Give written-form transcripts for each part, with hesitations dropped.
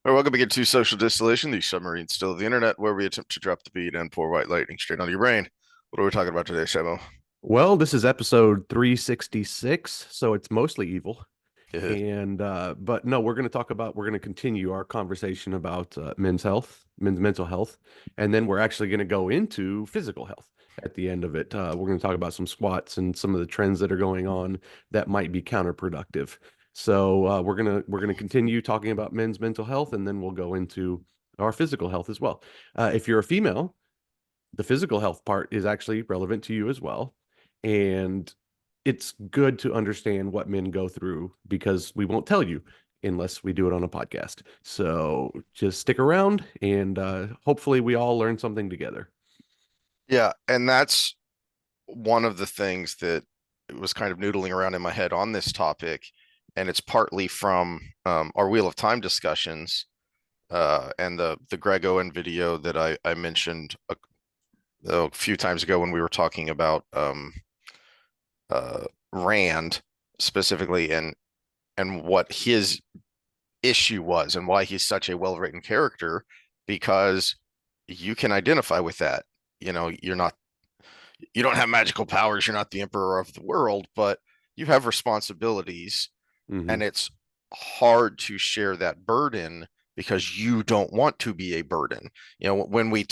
All right, welcome again to Social Distillation, the submarine still of the internet, where we attempt to drop the beat and pour white lightning straight on your brain. What are we talking about today, Shemo? Well, this is episode 366, so it's mostly evil. And but no, we're going to continue our conversation about men's health, men's mental health, and then we're actually going to go into physical health at the end of it. We're going to talk about some squats and some of the trends that are going on that might be counterproductive. So we're gonna continue talking about men's mental health, and then we'll go into our physical health as well. If you're a female, the physical health part is actually relevant to you as well. And it's good to understand what men go through because we won't tell you unless we do it on a podcast. So just stick around and hopefully we all learn something together. Yeah, and that's one of the things that was kind of noodling around in my head on this topic, and it's partly from our Wheel of Time discussions and the Greg Owen video that I mentioned a few times ago when we were talking about Rand specifically and what his issue was and why he's such a well-written character because you can identify with that. You don't have magical powers, you're not the emperor of the world, but you have responsibilities Hmm. and it's hard to share that burden because you don't want to be a burden. When we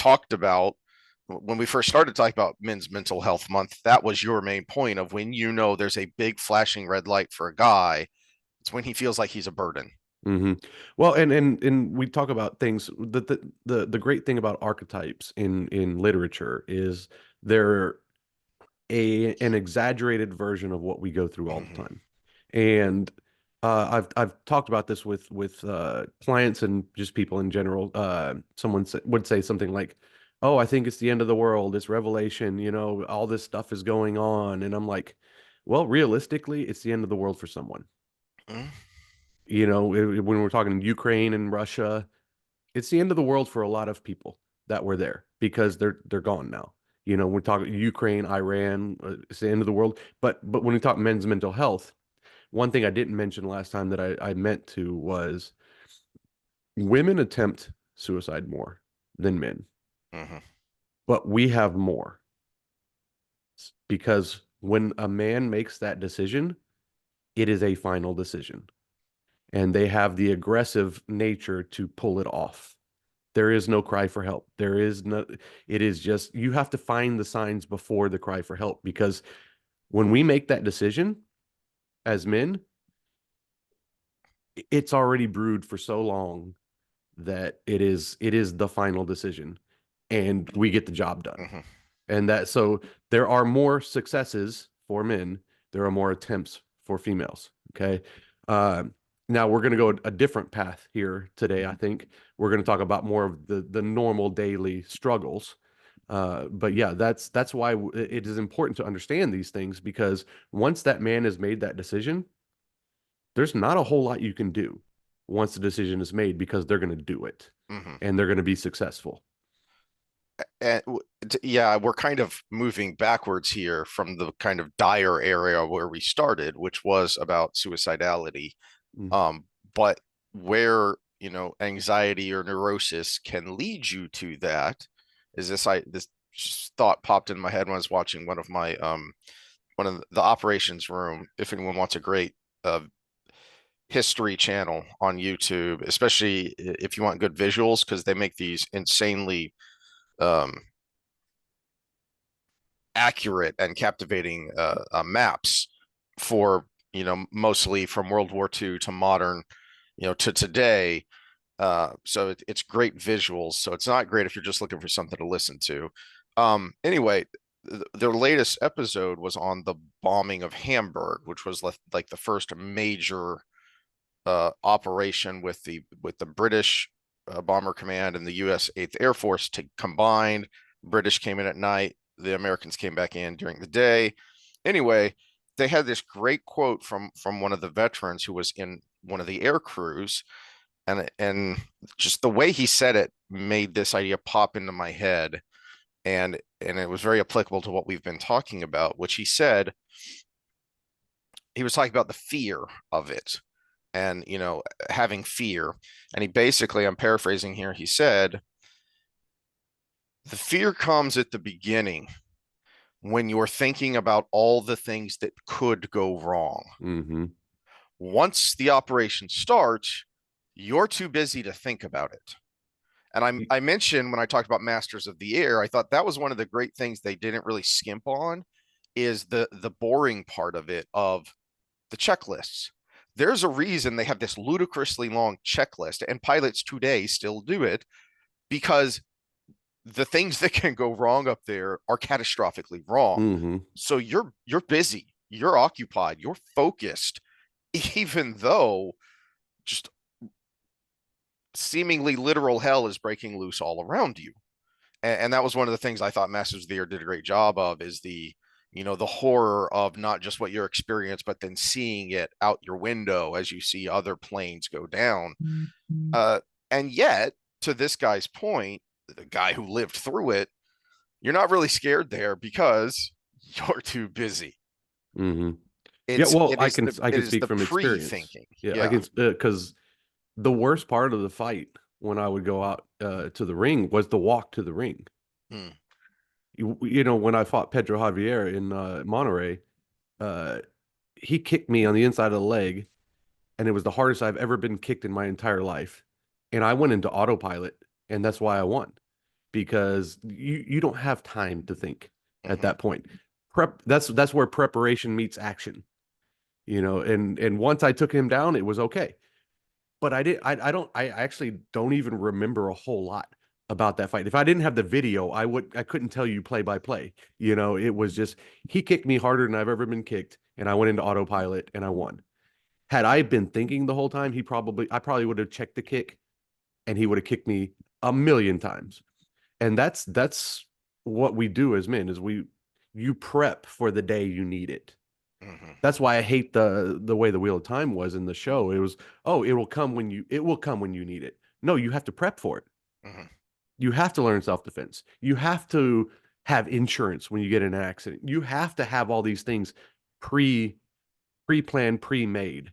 first started talking about Men's Mental Health Month, that was your main point of when there's a big flashing red light for a guy, it's when he feels like he's a burden. Hmm. Well, and we talk about things that the great thing about archetypes in literature is they're an exaggerated version of what we go through all the Mm-hmm. time. And I've talked about this with clients and just people in general. Would say something like, "Oh, I think it's the end of the world. It's Revelation. All this stuff is going on." And I'm like, "Well, realistically, it's the end of the world for someone." Mm-hmm. When we're talking Ukraine and Russia, it's the end of the world for a lot of people that were there because they're gone now. We're talking Ukraine, Iran, it's the end of the world. But when we talk men's mental health, one thing I didn't mention last time that I meant to was women attempt suicide more than men, Mm-hmm. but we have more because when a man makes that decision, it is a final decision, and they have the aggressive nature to pull it off. There is no cry for help. There is no, it is just, you have to find the signs before the cry for help because when we make that decision as men, it's already brewed for so long that it is the final decision and we get the job done. Mm-hmm. And that so there are more successes for men, there are more attempts for females. Okay. Uh, Now we're going to go a different path here today. I think we're going to talk about more of the normal daily struggles. But yeah, that's why it is important to understand these things because once that man has made that decision, there's not a whole lot you can do once the decision is made because they're going to do it Mm-hmm. and they're going to be successful. And yeah, we're kind of moving backwards here from the kind of dire area where we started, which was about suicidality. Mm. Um, but where, anxiety or neurosis can lead you to that is this thought popped in my head when I was watching one of the operations room. If anyone wants a great uh history channel on YouTube, especially if you want good visuals, because they make these insanely um accurate and captivating maps for mostly from World War II to modern, to today. So it's great visuals. So it's not great if you're just looking for something to listen to. Anyway, their latest episode was on the bombing of Hamburg, which was like the first major operation with the British Bomber Command and the U.S. 8th Air Force to combined. British came in at night. The Americans came back in during the day. Anyway, they had this great quote from one of the veterans who was in one of the air crews, and just the way he said it made this idea pop into my head, and it was very applicable to what we've been talking about. Which he said he was talking about the fear of it, and, having fear. And he basically, I'm paraphrasing here, he said, the fear comes at the beginning when you're thinking about all the things that could go wrong. Mm-hmm. Once the operation starts, you're too busy to think about it. And I mentioned when I talked about Masters of the Air, I thought that was one of the great things they didn't really skimp on is the boring part of it, of the checklists. There's a reason they have this ludicrously long checklist, and pilots today still do it because the things that can go wrong up there are catastrophically wrong. Mm-hmm. So you're busy, you're occupied, you're focused, even though just seemingly literal hell is breaking loose all around you. And that was one of the things I thought Masters of the Air did a great job of, is the horror of not just what you're experiencing, but then seeing it out your window as you see other planes go down. Mm-hmm. And yet, to this guy's point, the guy who lived through it, you're not really scared there because you're too busy. Mm-hmm. Yeah, It's well, it is the I it can is speak the from experience. pre-thinking. Yeah, I Yeah. can because the worst part of the fight when I would go out to the ring was the walk to the ring. Hmm. When I fought Pedro Javier in Monterey, uh, he kicked me on the inside of the leg, and it was the hardest I've ever been kicked in my entire life. And I went into autopilot, and that's why I won, because you don't have time to think at Mm-hmm. that point. That's where preparation meets action, and once I took him down, it was okay. But I actually don't even remember a whole lot about that fight. If I didn't have the video, I couldn't tell you play by play. It was just he kicked me harder than I've ever been kicked, and I went into autopilot and I won. Had I been thinking the whole time, I probably would have checked the kick and he would have kicked me a million times. And that's what we do as men is you prep for the day you need it. Mm-hmm. That's why I hate the way the Wheel of Time was in the show. It was, oh, it will come when you need it. No, you have to prep for it. Mm-hmm. You have to learn self-defense. You have to have insurance when you get in an accident. You have to have all these things pre pre-planned, pre-made.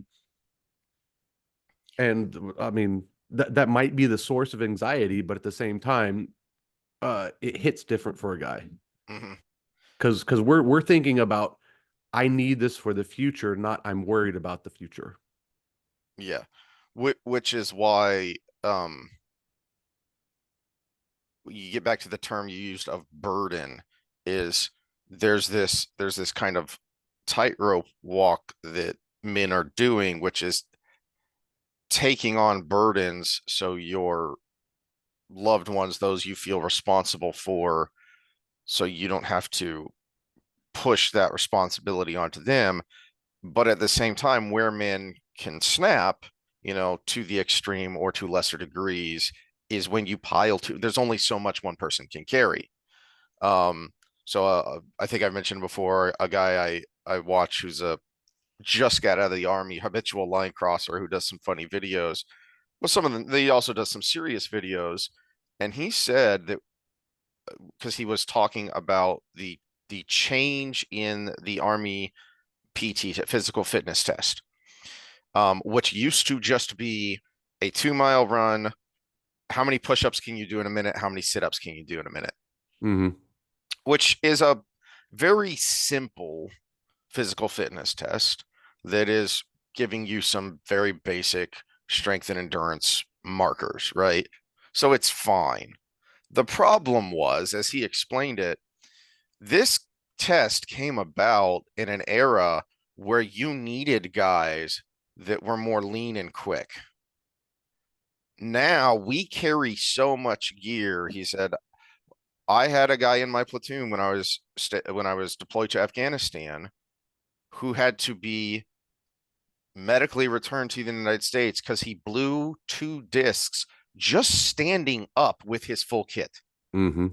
And I mean, that might be the source of anxiety, but at the same time, it hits different for a guy. Mm-hmm. Because we're thinking about, I need this for the future, not I'm worried about the future. Yeah. Which is why you get back to the term you used of burden, is there's this kind of tightrope walk that men are doing, which is taking on burdens so your loved ones, those you feel responsible for, so you don't have to push that responsibility onto them. But at the same time, where men can snap, to the extreme or to lesser degrees, is when you pile to, there's only so much one person can carry. Um, so I think I mentioned before a guy I watch who's a just got out of the army, habitual line crosser who does some funny videos. Well, some of them, he also does some serious videos, and he said that because he was talking about the change in the army PT, physical fitness test, which used to just be a 2 mile run. How many push-ups can you do in a minute? How many sit-ups can you do in a minute? Mm-hmm. Which is a very simple physical fitness test that is giving you some very basic strength and endurance markers, right? So it's fine. The problem was, as he explained it, this test came about in an era where you needed guys that were more lean and quick. Now we carry so much gear. He said, I had a guy in my platoon when I was deployed to Afghanistan who had to be medically returned to the United States because he blew 2 discs just standing up with his full kit. Mm-hmm.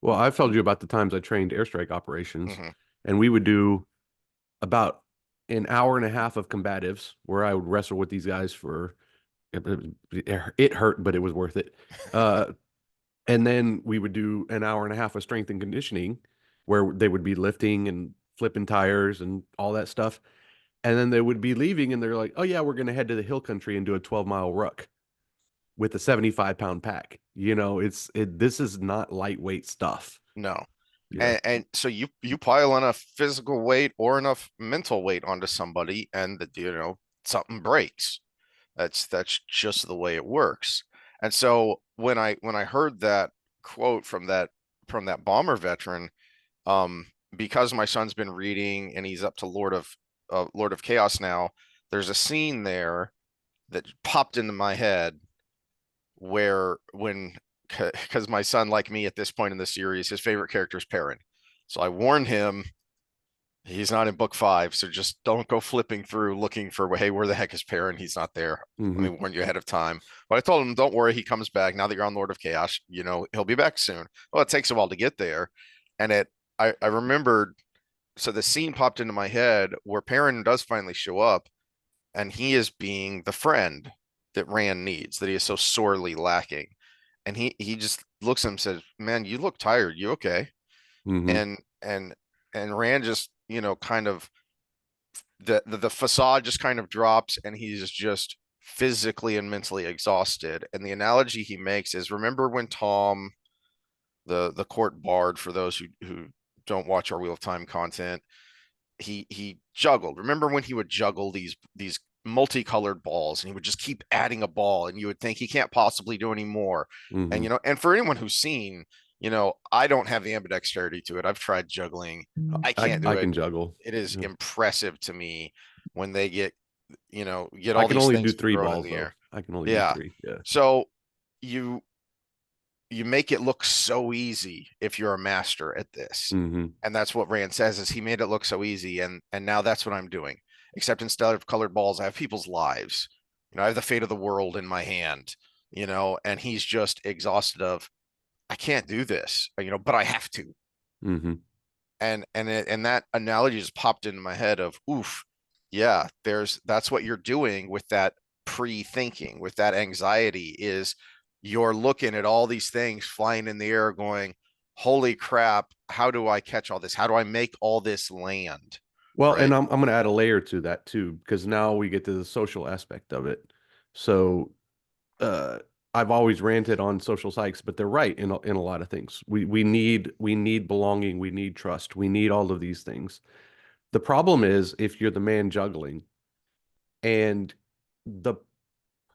Well, I've told you about the times I trained airstrike operations, Mm-hmm. and we would do about an hour and a half of combatives where I would wrestle with these guys for it hurt, but it was worth it. And then we would do an hour and a half of strength and conditioning where they would be lifting and flipping tires and all that stuff. And then they would be leaving and they're like, oh yeah, we're going to head to the hill country and do a 12-mile ruck with a 75-pound pack. This is not lightweight stuff. No. Yeah. And so you pile enough physical weight or enough mental weight onto somebody, and something breaks. That's just the way it works. And so when I heard that quote from that bomber veteran, because my son's been reading and he's up to Lord of Chaos now, there's a scene there that popped into my head where when because my son, like me at this point in the series, his favorite character is Perrin. So I warned him he's not in book 5, so just don't go flipping through looking for, hey, where the heck is Perrin? He's not there. Let Hmm. me warn you ahead of time. But I told him, don't worry, he comes back. Now that you're on Lord of Chaos, he'll be back soon. Well, it takes a while to get there. And I remembered, so the scene popped into my head where Perrin does finally show up, and he is being the friend that Rand needs, that he is so sorely lacking. And he just looks at him and says, "Man, you look tired. You okay?" Hmm. And Rand just, kind of the facade just kind of drops, and he's just physically and mentally exhausted. And the analogy he makes is, remember when Tom, the court bard, for those who don't watch our Wheel of Time content, he juggled. Remember when he would juggle these multicolored balls, and he would just keep adding a ball, and you would think he can't possibly do any more. And Hmm. and for anyone who's seen, I don't have the ambidexterity to it. I've tried juggling. I I can't do I it. can juggle. It is Yeah. impressive to me when they get I all can these only do things three thrown in balls the though. air. I can only do Yeah. three. Yeah. So you you make it look so easy if you're a master at this. Hmm. And that's what Rand says, is he made it look so easy, and now that's what I'm doing. Except instead of colored balls, I have people's lives. I have the fate of the world in my hand, and he's just exhausted of, I can't do this, but I have to. Hmm. And that analogy just popped into my head of, oof, yeah, that's what you're doing with that pre-thinking, with that anxiety, is you're looking at all these things flying in the air going, holy crap, how do I catch all this? How do I make all this land? Well, and Right. I'm going to add a layer to that too, because now we get to the social aspect of it. So, uh, I've always ranted on social psychs, but they're right in a lot of things. We need belonging, we need trust, we need all of these things. The problem is if you're the man juggling and the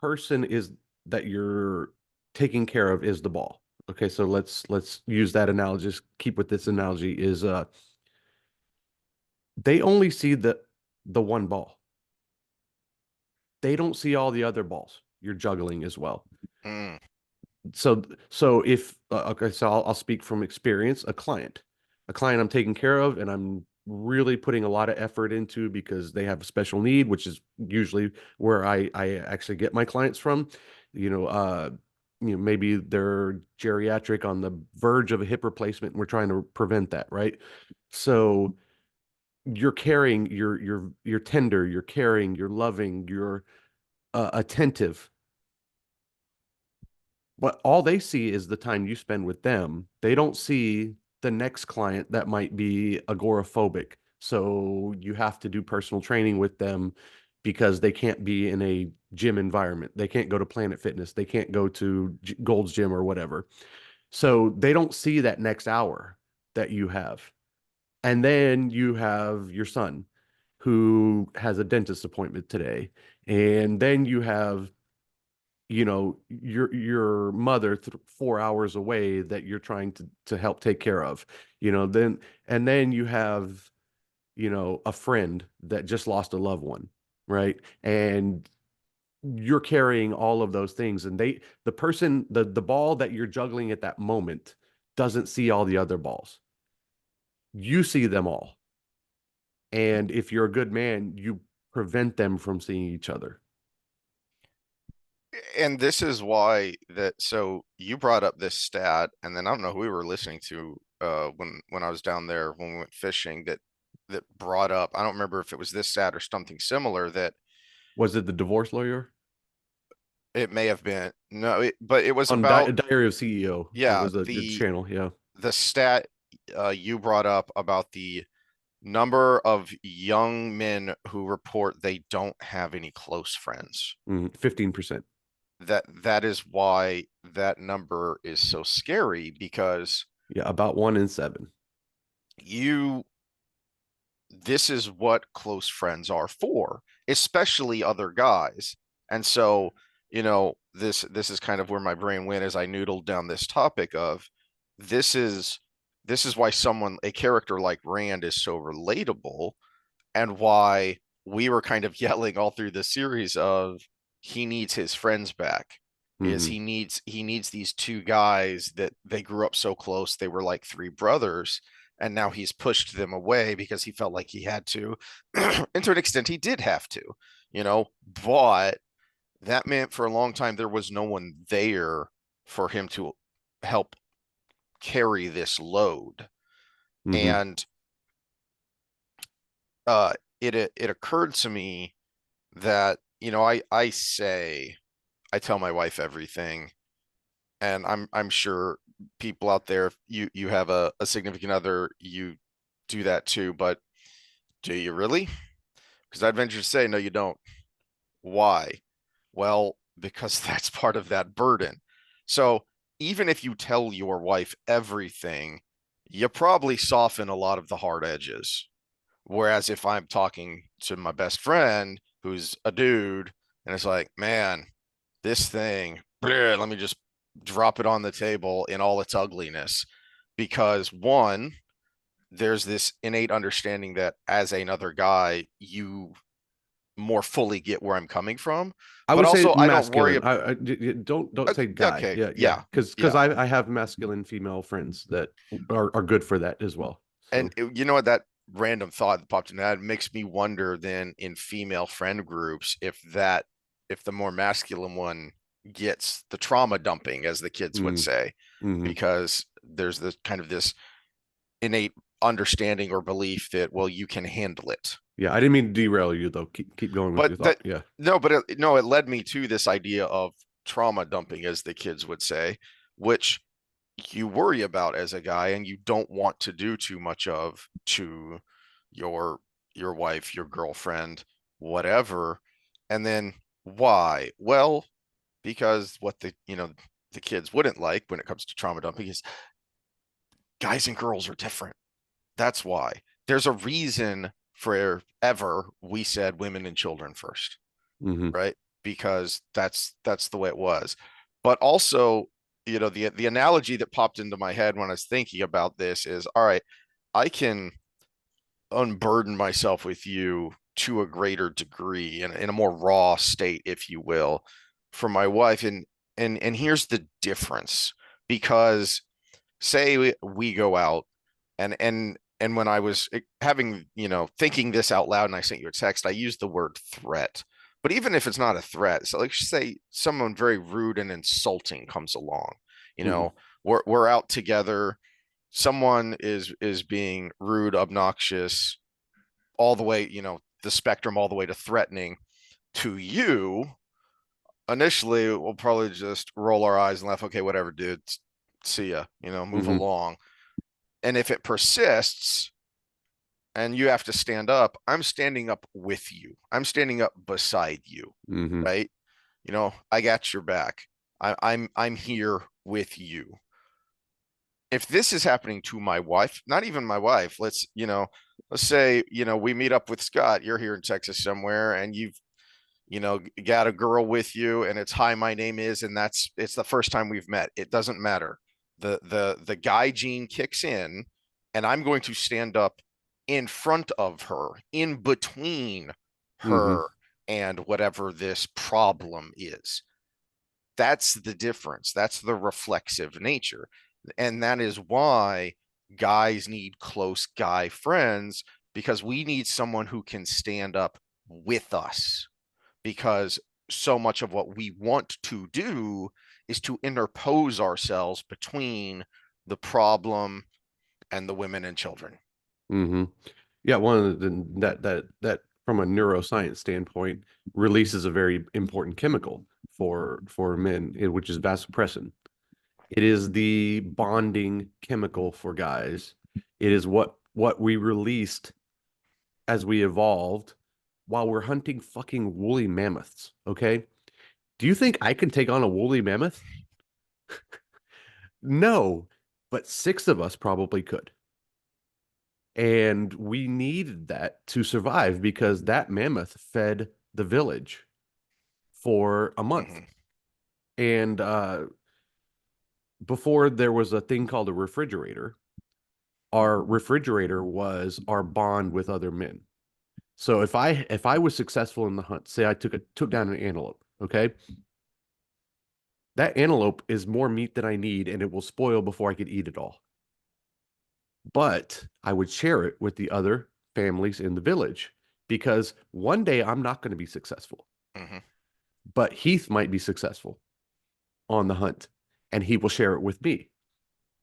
person is that you're taking care of is the ball. Okay, so let's use that analogy. Just keep with this analogy is they only see the one ball. They don't see all the other balls you're juggling as well. Mm, So if okay, so I'll speak from experience. A client I'm taking care of, and I'm really putting a lot of effort into because they have a special need, which is usually where I actually get my clients from. You know, uh, maybe they're geriatric on the verge of a hip replacement, and we're trying to prevent that, right? So you're caring, you're tender, you're caring, you're loving, you're attentive, but all they see is the time you spend with them. They don't see the next client that might be agoraphobic. So you have to do personal training with them because they can't be in a gym environment. They can't go to Planet Fitness. They can't go to Gold's Gym or whatever. So they don't see that next hour that you have. And then you have your son who has a dentist appointment today. And then you have your mother 4 hours away that you're trying to help take care of, then and then you have a friend that just lost a loved one, right? And you're carrying all of those things, and the ball that you're juggling at that moment doesn't see all the other balls. You see them all, and if you're a good man, you prevent them from seeing each other. and this is why that so you brought up this stat, and then I don't know who we were listening to when I was down there when we went fishing, that brought up, I don't remember if it was this stat or something similar, that Was it the divorce lawyer it may have been, no, but it was on about, Diary of CEO? It yeah, was a the channel, yeah. the stat you brought up about the number of young men who report they don't have any close friends. 15%. That is why that number is so scary, because Yeah, about 1 in 7. you this is what close friends are for, especially other guys. And so, this is kind of where my brain went as I noodled down this topic of this is this is why a character like Rand is so relatable, and why we were kind of yelling all through the series of he needs his friends back. Is Hmm. he needs these two guys that they grew up so close, they were like three brothers, and now he's pushed them away because he felt like he had to. And to an extent he did have to, but that meant for a long time there was no one there for him to help carry this load. Hmm. And uh it occurred to me that I tell my wife everything, and I'm sure people out there, if you have a significant other, you do that too, but do you really? Because I'd venture to say no, you don't. Why? Well, because that's part of that burden. So even if you tell your wife everything, you probably soften a lot of the hard edges. Whereas if I'm talking to my best friend who's a dude and it's like, man, this thing, bleh, let me just drop it on the table in all its ugliness. Because one, there's this innate understanding that as another guy, you more fully get where I'm coming from. I But would say also, I don't worry. masculine. Don't say guy. Okay, Yeah, yeah, because yeah. I have masculine female friends that are good for that as well. And So, you know what? That random thought that popped in that makes me wonder then in female friend groups if the more masculine one gets the trauma dumping, as the kids would mm, say, hmm. because there's this kind of this innate understanding or belief that, well, you can handle it. Yeah, I didn't mean to derail you though. Keep going with But your thought. that Yeah. no, but no, it led me to this idea of trauma dumping, as the kids would say, which you worry about as a guy and you don't want to do too much of to your wife, your girlfriend, whatever. And then why? Well, because what the kids wouldn't like when it comes to trauma dumping is guys and girls are different. That's why. There's a reason forever we said women and children first, Hmm. right? Because that's the way it was. But also, the analogy that popped into my head when I was thinking about this is, all right, I can unburden myself with you to a greater degree in a more raw state, if you will, for my wife. And here's the difference. Because say we go out, and when I was having, thinking this out loud and I sent you a text, I used the word threat. But even if it's not a threat, so like say someone very rude and insulting comes along, you Hmm. know, we're out together, someone is being rude, obnoxious, all the way, the spectrum all the way to threatening to you. Initially, we'll probably just roll our eyes and laugh. Okay, whatever, dude. See ya. Move Hmm. along. And if it persists and you have to stand up, I'm standing up with you. I'm standing up beside you, Hmm. right? I got your back. I'm here with you. If this is happening to my wife, not even my wife, let's say, we meet up with Scott. You're here in Texas somewhere, and you've got a girl with you, and it's hi, my name is, and it's the first time we've met. It doesn't matter. The guy gene kicks in, and I'm going to stand up in front of her, in between Hmm. her and whatever this problem is. That's the difference. That's the reflexive nature. And that is why guys need close guy friends, because we need someone who can stand up with us, because so much of what we want to do is to interpose ourselves between the problem and the women and children. Hmm. Yeah, one of that from a neuroscience standpoint releases a very important chemical for men, which is vasopressin. It is the bonding chemical for guys. It is what we released as we evolved while we're hunting fucking woolly mammoths. Okay. Do you think I can take on a woolly mammoth? No, but six of us probably could. And we needed that to survive because that mammoth fed the village for a month. Hmm. And before there was a thing called a refrigerator, our refrigerator was our bond with other men. So if I was successful in the hunt, say I took down an antelope, okay? That antelope is more meat than I need and it will spoil before I could eat it all. But I would share it with the other families in the village because one day I'm not going to be successful, Hmm. but Heath might be successful on the hunt and he will share it with me.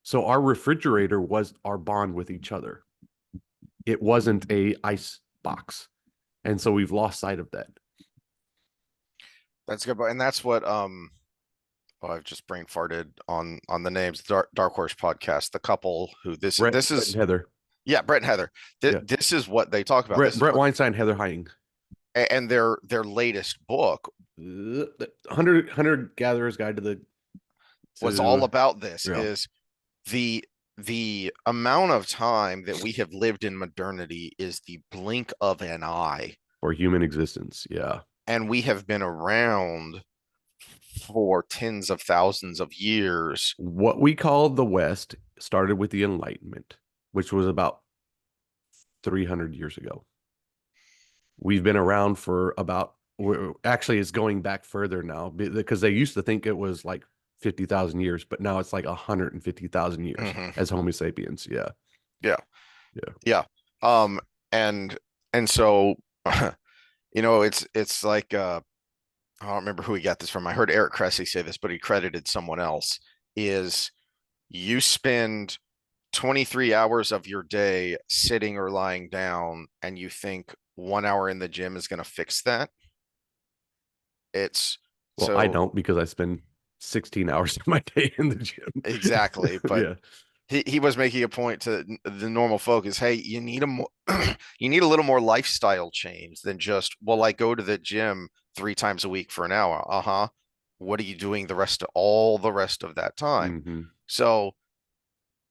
So our refrigerator was our bond with each other. It wasn't a ice box. And so we've lost sight of that. That's good, and that's what oh, I've just brain farted on the names. Dark Horse podcast. The couple who this Brett and is, Heather. yeah, Brett and Heather. Yeah. This is what they talk about. This is Brett what, Weinstein, Heather Heying. and their latest book 100 Gatherer's Guide was all to about this, yeah, is the the amount of time that we have lived in modernity is the blink of an eye, or human existence. Yeah. and we have been around for tens of thousands of years. What we call the West started with the Enlightenment, which was about 300 years ago. We've been around for about, actually, it's going back further now because they used to think it was like 50,000 years, but now it's like 150,000 years Hmm. as Homo sapiens. Yeah. Yeah, Yeah. yeah. Um, and so it's like I don't remember who he got this from. I heard Eric Cressy say this, but he credited someone else. Is you spend 23 hours of your day sitting or lying down, and you think 1 hour in the gym is going to fix that. It's Well, I so don't because I spend 16 hours of my day in the gym. exactly, but Yeah. he was making a point to the normal folk is, hey, you need a more you need a little more lifestyle change than just, well, I go to the gym 3 times a week for an hour. Uh-huh. What are you doing the rest of that time? Hmm. So,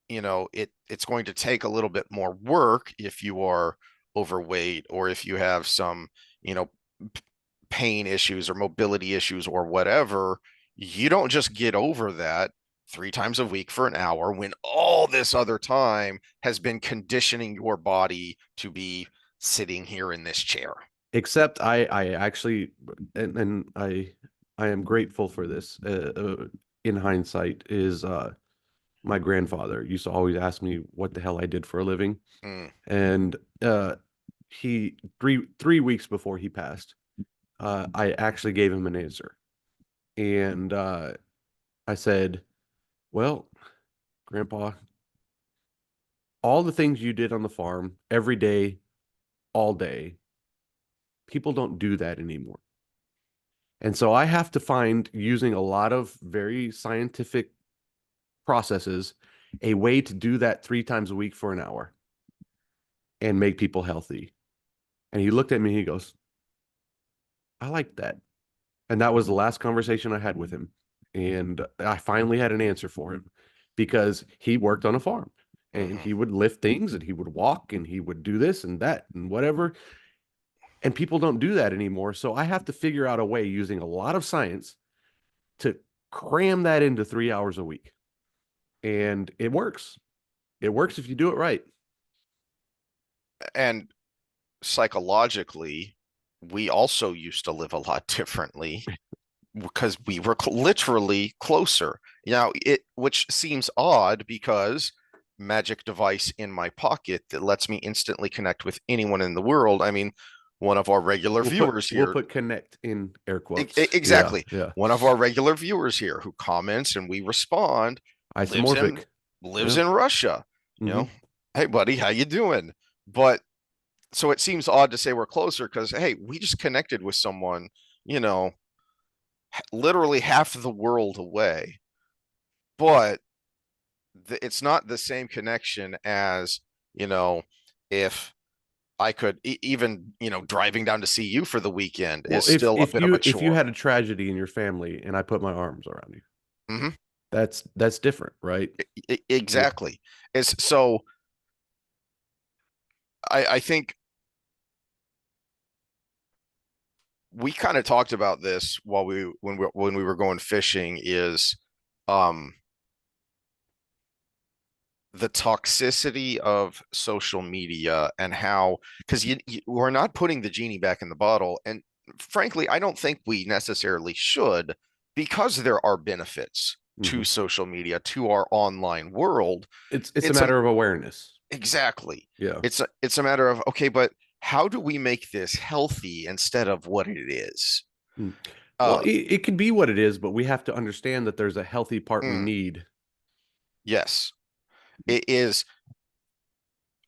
it's going to take a little bit more work if you are overweight, or if you have some, you know, pain issues or mobility issues or whatever. You don't just get over that 3 times a week for an hour when all this other time has been conditioning your body to be sitting here in this chair. Except I actually, and I am grateful for this. In hindsight, is my grandfather used to always ask me what the hell I did for a living, Mm, and he three weeks before he passed, I actually gave him an answer, and I said, "Well, Grandpa, all the things you did on the farm every day, all day, people don't do that anymore." And so I have to find, using a lot of very scientific processes, a way to do that 3 times a week for an hour and make people healthy. And he looked at me and he goes, I like that. And that was the last conversation I had with him. And I finally had an answer for him because he worked on a farm and mhm. he would lift things and he would walk and he would do this and that and whatever. And people don't do that anymore. So I have to figure out a way, using a lot of science, to cram that into 3 hours a week. And it works. It works if you do it right. And psychologically, we also used to live a lot differently because we were literally closer. Now, which seems odd because magic device in my pocket that lets me instantly connect with anyone in the world. I mean, one of our regular viewers We'll here, put connect in air quotes. Yeah, exactly. yeah. One of our regular viewers here who comments and we respond lives in Isomorphic. Yeah. Russia. You know, Hmm. hey buddy, how you doing? But so it seems odd to say we're closer because, hey, we just connected with someone, you know, literally half the world away. But it's not the same connection as, you know, if I could even, driving down to see you for the weekend Well, is still a bit of a if you chore. had a tragedy in your family and I put my arms around you, Hmm. that's different, right? Yeah. Exactly. Is so I think we kind of talked about this while when we were going fishing is um the toxicity of social media and how, because we're not putting the genie back in the bottle, and frankly I don't think we necessarily should, because there are benefits Hmm. to social media, to our online world. It's a It's a matter of awareness. Exactly. Yeah. It's a matter of, okay, but how do we make this healthy instead of what it is? Mm. Well, uh it could be what it is, but we have to understand that there's a healthy part we mm, need. yes, it is.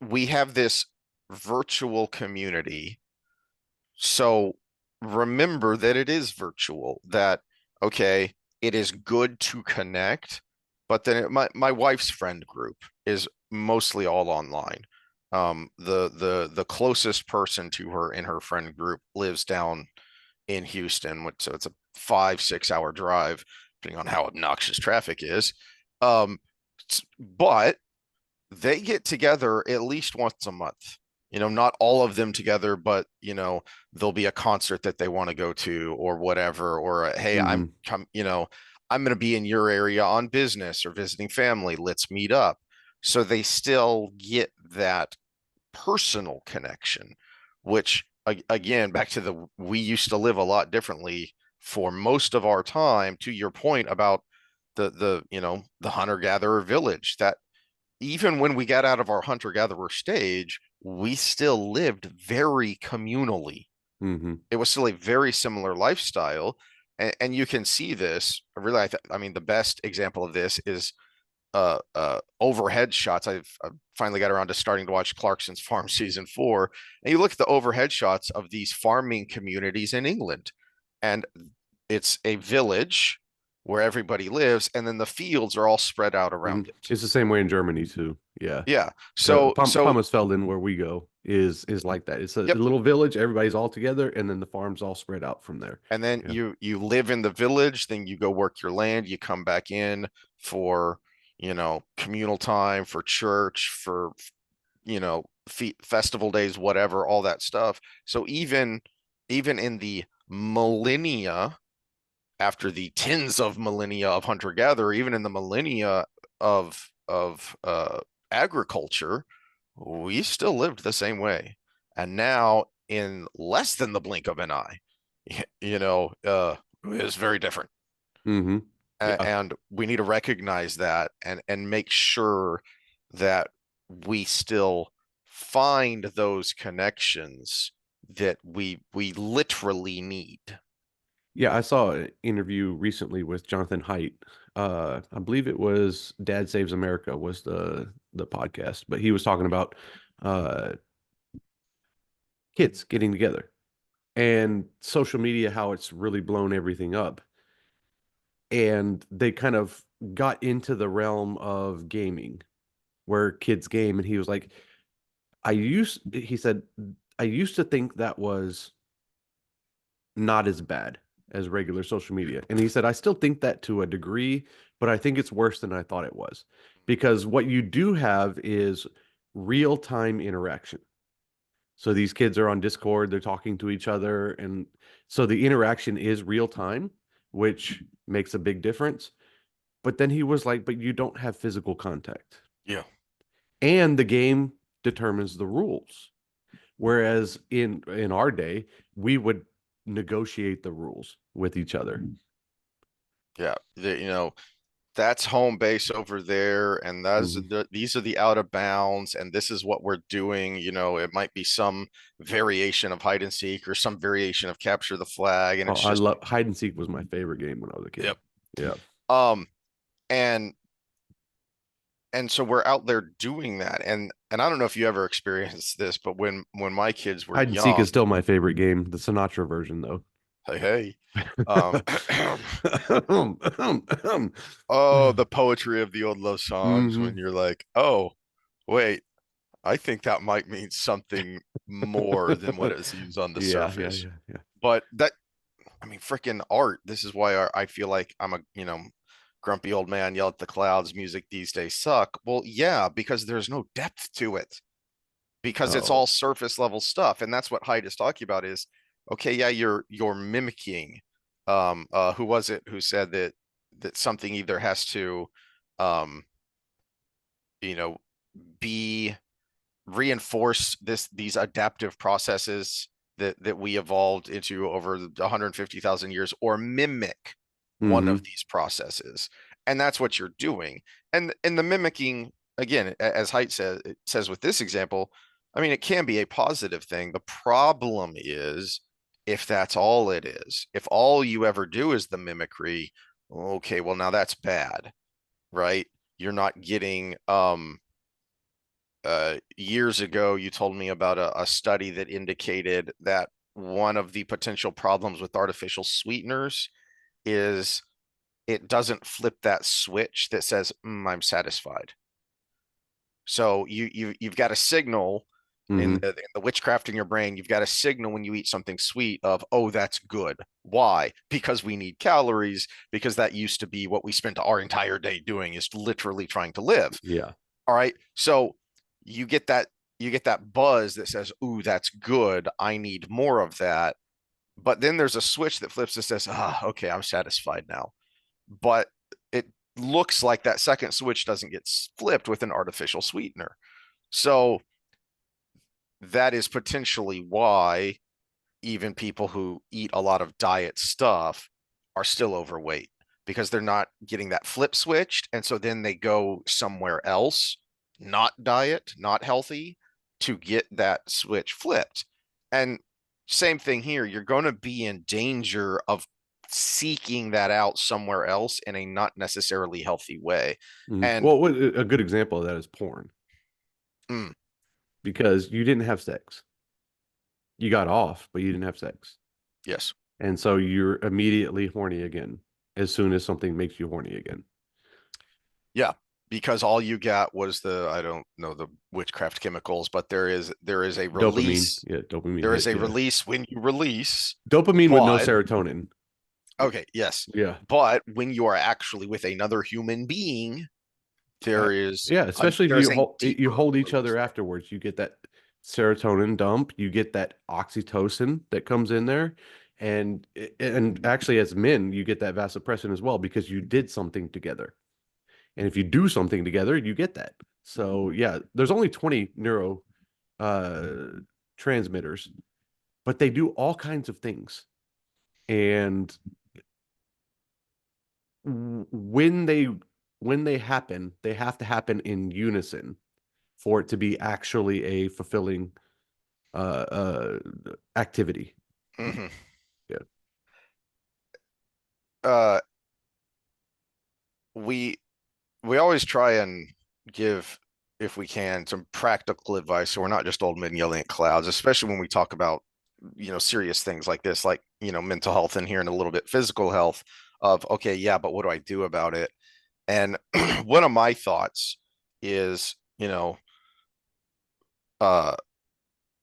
We have this virtual community. So remember that it is virtual, that, okay, it is good to connect, but then my wife's friend group is mostly all online. The closest person to her in her friend group lives down in Houston, so it's a 5-6 hour drive, depending on how obnoxious traffic is. Um, but they get together at least once a month. Not all of them together, but there'll be a concert that they want to go to or whatever, or hey, I'm Hmm. come, I'm going to be in your area on business or visiting family. Let's meet up. So they still get that personal connection, which again, back to we used to live a lot differently for most of our time, to your point about the hunter gatherer village, that even when we got out of our hunter gatherer stage, we still lived very communally. Hmm. It was still a very similar lifestyle. And you can see this really. I mean, the best example of this is overhead shots. I've finally got around to starting to watch Clarkson's Farm season 4, and you look at the overhead shots of these farming communities in England, and it's a village where everybody lives, and then the fields are all spread out Hmm. around it. It's the same way in Germany too. Yeah. Yeah. The So Palmersfelden, where we go, is like that. It's a yep. little village, everybody's all together, and then the farm's all spread out from there. And then Yeah. you live in the village, then you go work your land, you come back in for, communal time, for church, for, festival days, whatever, all that stuff. So even in the millennia, after the tens of millennia of hunter gatherer, even in the millennia of agriculture, we still lived the same way. And now, in less than the blink of an eye, is very different. Hmm. Yeah. And we need to recognize that, and make sure that we still find those connections that we literally need. Yeah, I saw an interview recently with Jonathan Haidt. I believe it was Dad Saves America was the podcast, but he was talking about uh kids getting together and social media, how it's really blown everything up. And they kind of got into the realm of gaming where kids game, and he was like, he said, I used to think that was not as bad as regular social media. And he said, I still think that to a degree, but I think it's worse than I thought it was. Because what you do have is real time interaction. So these kids are on Discord, they're talking to each other. And so the interaction is real time, which makes a big difference. But then he was like, but you don't have physical contact. Yeah. And the game determines the rules. Whereas in our day, we would negotiate the rules with each other. Yeah. That's home base over there, and Mhm. these are the out of bounds, and this is what we're doing. It might be some variation of hide and seek or some variation of capture the flag, and Oh, it's I just, love hide and seek was my favorite game when I was a kid. yep. Yeah. Um, and so we're out there doing that, and I don't know if you ever experienced this, but when my kids were Hide and seek young, is still my favorite game, the Sinatra version though. hey, hey, um, oh, the poetry of the old love songs, Hmm. when you're like, oh, wait. I think that might mean something more than what is used on the Yeah, yeah, surface. yeah, yeah. But that, I mean, freaking art. This is why I feel like I'm a, grumpy old man, yell at the clouds, music these days suck. Well, yeah, because there's no depth to it, because it's Oh. all surface level stuff. And that's what Hyde is talking about is, okay, yeah, you're mimicking. Who was it who said that something either has to um, you know, be reinforce these adaptive processes that we evolved into over 150,000 years, or mimic one of Mm-hmm. these processes. And that's what you're doing. And the mimicking, again, as Haidt says, it says with this example, I mean, it can be a positive thing. The problem is if that's all it is, if all you ever do is the mimicry, okay, well, now that's bad, right? You're not getting years ago, you told me about a study that indicated that one of the potential problems with artificial sweeteners is it doesn't flip that switch that says, I'm satisfied. So you've got a signal in Mm-hmm. the witchcraft in your brain. You've got a signal when you eat something sweet of, oh, that's good. Why? Because we need calories, because that used to be what we spent our entire day doing, is literally trying to live. Yeah. All right. So you get that you get that buzz that says, "Ooh, that's good. I need more of that." But then there's a switch that flips that says, "Ah, okay, I'm satisfied now." But it looks like that second switch doesn't get flipped with an artificial sweetener. So that is potentially why even people who eat a lot of diet stuff are still overweight, because they're not getting that flip switched. And so then they go somewhere else, not diet, not healthy, to get that switch flipped. And same thing here, you're going to be in danger of seeking that out somewhere else in a not necessarily healthy way. Mm-hmm. And Well, a good example of that is porn, mm, because you didn't have sex. You got off, but you didn't have sex. yes. And so you're immediately horny again as soon as something makes you horny again. Yeah, because all you got was I don't know the witchcraft chemicals, but there is a Dopamine. release. Yeah, dopamine There is hit. a Yeah. release when you release, Dopamine with no but serotonin. okay, yes. Yeah. But when you are actually with another human being, Uh, there is yeah, especially if there's a you deeper hold each release other there. afterwards, you get that serotonin dump, you get that oxytocin that comes in there, and actually as men, you get that vasopressin as well because you did something together. And if you do something together, you get that. So yeah, there's only 20 neuro uh transmitters, but they do all kinds of things. And when they happen, they have to happen in unison for it to be actually a fulfilling activity. Hmm. Yeah. Uh, we we always try and give, if we can, some practical advice, so we're not just old men yelling at clouds, especially when we talk about serious things like this, like mental health in here, and a little bit physical health of, okay, yeah, but what do I do about it? And one of my thoughts is, uh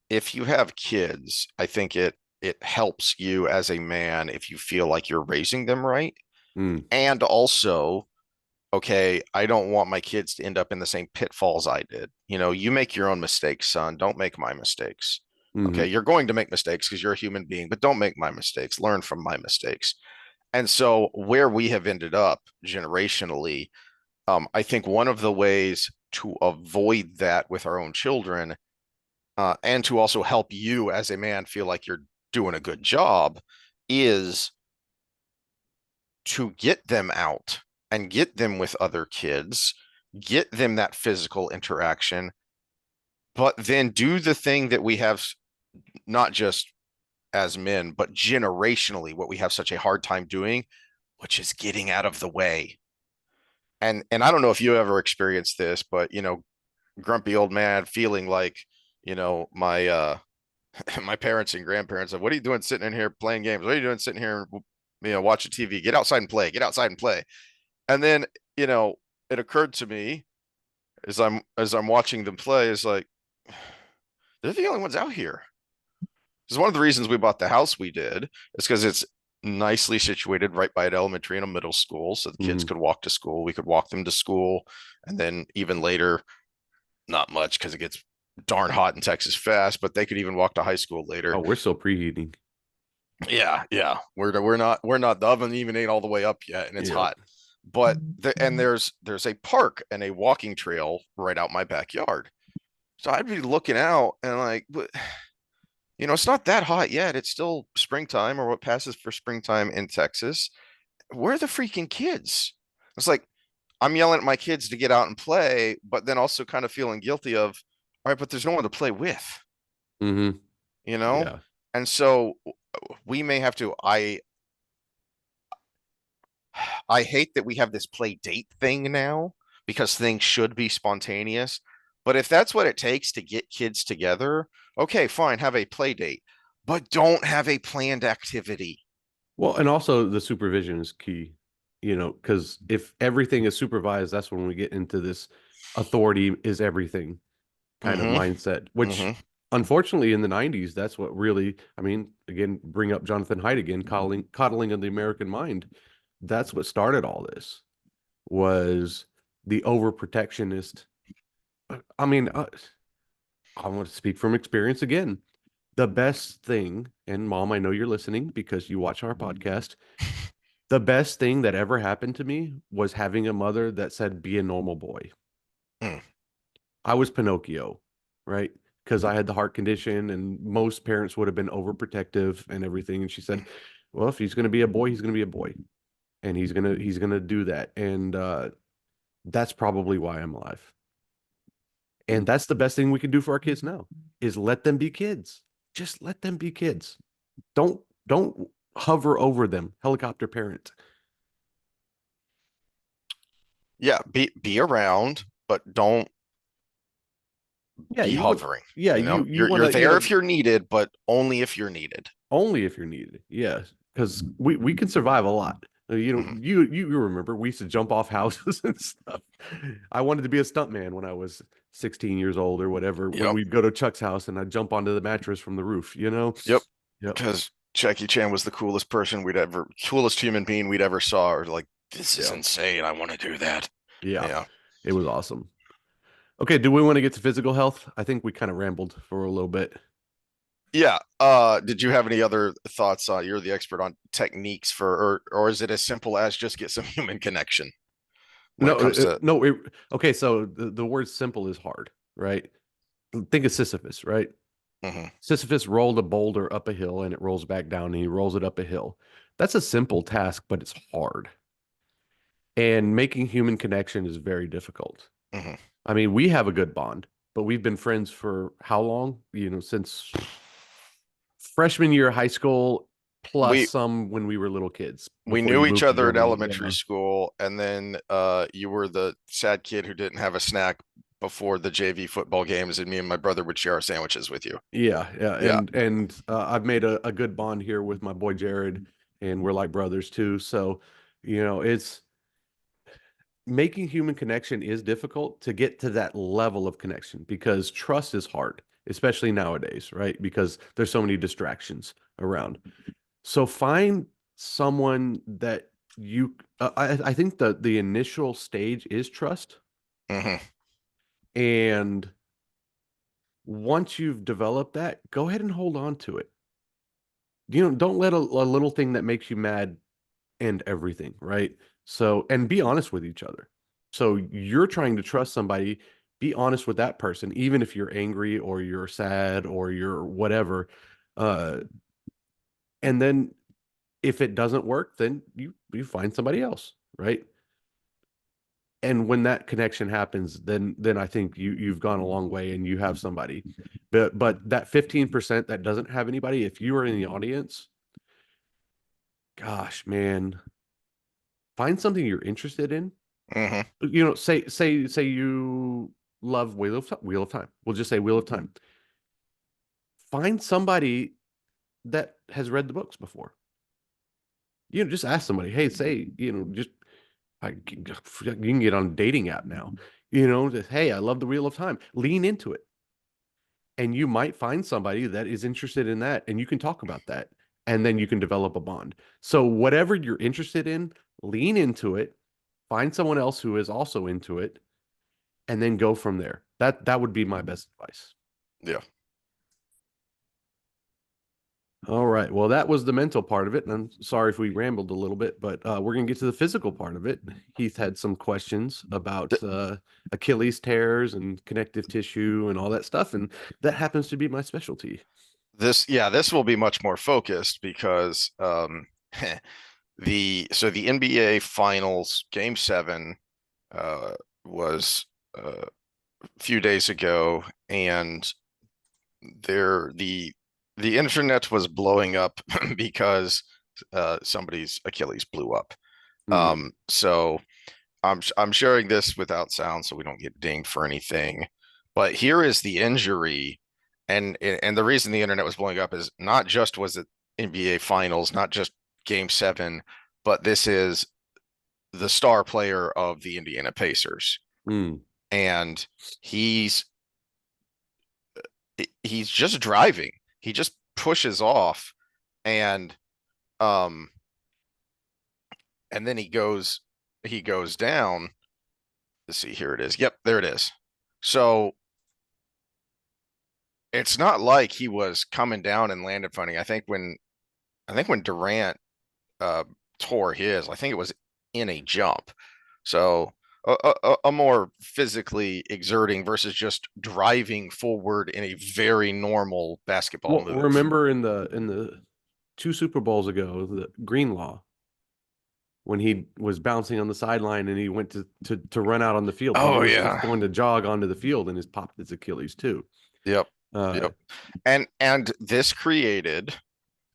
if you have kids, I think it helps you as a man if you feel like you're raising them right. Mm, And also, okay, I don't want my kids to end up in the same pitfalls I did. You make your own mistakes, son. Don't make my mistakes. Okay, hmm. you're going to make mistakes because you're a human being, but don't make my mistakes. Learn from my mistakes. And so, where we have ended up generationally, I think one of the ways to avoid that with our own children, and to also help you as a man feel like you're doing a good job, is to get them out and get them with other kids, get them that physical interaction, but then do the thing that we have, not just as men, but generationally, what we have such a hard time doing, which is getting out of the way. And I don't know if you ever experienced this, but grumpy old man feeling like, my my parents and grandparents of, what are you doing sitting in here playing games? What are you doing sitting here, watching TV? Get outside and play. Get outside and play. And then, it occurred to me as I'm watching them play, is like, They're the only ones out here. This is one of the reasons we bought the house we did, is because it's nicely situated right by an elementary and a middle school. So the kids Hmm. could walk to school. We could walk them to school. And then even later, not much because it gets darn hot in Texas fast, but they could even walk to high school later. Oh, we're still preheating. Yeah, yeah. We're not the oven even ain't all the way up yet and it's Yep. hot. But there's a park and a walking trail right out my backyard. So I'd be looking out and like, it's not that hot yet. It's still springtime or what passes for springtime in Texas. Where are the freaking kids? It's like I'm yelling at my kids to get out and play, but then also kind of feeling guilty of, all right, but there's no one to play with, Hmm. you know? Yeah. And so we may have to, I hate that we have this play date thing now because things should be spontaneous. But if that's what it takes to get kids together, okay, fine, have a play date, but don't have a planned activity. Well, and also the supervision is key, because if everything is supervised, that's when we get into this authority is everything kind of Mm-hmm. mindset, which Mm-hmm. unfortunately in the 90s, that's what really, I mean, again, bring up Jonathan Haidt again, coddling of the American mind. That's what started all this was the overprotectionist. I mean, I want to speak from experience again. The best thing, and mom, I know you're listening because you watch our podcast. The best thing that ever happened to me was having a mother that said, be a normal boy. Mm. I was Pinocchio, right? Because I had the heart condition, and most parents would have been overprotective and everything. And she said, well, if he's going to be a boy, he's going to be a boy, and he's going to do that. And that's probably why I'm alive. And that's the best thing we can do for our kids now is let them be kids. Just let them be kids. Don't hover over them, helicopter parent. Yeah, be around, but don't Yeah, be you would. hovering. Yeah, You know, you you're want you're to, there if you're needed, but only if you're needed. only if you're needed. Yeah, because we can survive a lot. Mhm. You remember we used to jump off houses and stuff. I wanted to be a stuntman when I was 16 years old or whatever. When Yep, we'd go to Chuck's house and I'd jump onto the mattress from the roof. yep. Yep. Because Jackie Chan was the coolest human being we'd ever saw. Or like, this is Yeah. insane. I want to do that. Yeah. Yeah. It was awesome. Okay, do we want to get to physical health? I think we kind of rambled for a little bit. Yeah. Did you have any other thoughts on you're the expert on techniques for or is it as simple as just get some human connection when No, it comes to no. Okay, so the word simple is hard, right? Think of Sisyphus, right? Mhm, Sisyphus rolled a boulder up a hill and it rolls back down and he rolls it up a hill. That's a simple task, but it's hard. And making human connection is very difficult. mhm. I mean, we have a good bond, but we've been friends for how long? Since freshman year of high school, plus we some when we were little kids we before you knew each moved to other in Germany. elementary Yeah. school, and then you were the sad kid who didn't have a snack before the JV football games, and me and my brother would share our sandwiches with you. Yeah, yeah, Yeah. and I've made a good bond here with my boy Jared, and we're like brothers too. So, it's making human connection is difficult to get to that level of connection because trust is hard, especially nowadays, right? Because there's so many distractions around. So find someone that I think the initial stage is trust, Hmm. and once you've developed that, go ahead and hold on to it. Don't let a little thing that makes you mad end everything, right? So, and be honest with each other. So you're trying to trust somebody, be honest with that person, even if you're angry or you're sad or you're whatever. Uh, and then if it doesn't work, then you find somebody else, right? And when that connection happens, then I think you've gone a long way and you have somebody. But that 15% that doesn't have anybody, if you are in the audience, gosh, man, find something you're interested in. Hmm. Say you love Wheel of Time. We'll just say Wheel of Time. Find somebody that has read the books before. Just ask somebody, hey, just you can get on a dating app now. Just, hey, I love the Wheel of Time. Lean into it. and you might find somebody that is interested in that, and you can talk about that, and then you can develop a bond. So whatever you're interested in, lean into it, find someone else who is also into it, and then go from there. That would be my best advice. Yeah. All right. Well, that was the mental part of it. And I'm sorry if we rambled a little bit, but we're going to get to the physical part of it. Heath had some questions about Achilles tears and connective tissue and all that stuff. And that happens to be my specialty. This will be much more focused because the NBA Finals Game 7 was a few days ago, and there the internet was blowing up because somebody's Achilles blew up. Mm. So I'm sharing this without sound so we don't get dinged for anything. But here is the injury, and the reason the internet was blowing up is not just was it NBA Finals, not just Game 7, but this is the star player of the Indiana Pacers, Mm. and he's he's just driving. He just pushes off, and um and then he goes down. Let's see, here it is. Yep, there it is. So it's not like he was coming down and landed funny. I think when Durant uh tore his, I think it was in a jump. So a more physically exerting versus just driving forward in a very normal basketball Well, move. remember in the two Super Bowls ago, the Greenlaw, when he was bouncing on the sideline and he went to run out on the field. He Oh was just yeah. going to jog onto the field and his popped his Achilles too. Yep. Uh, Yep. And this created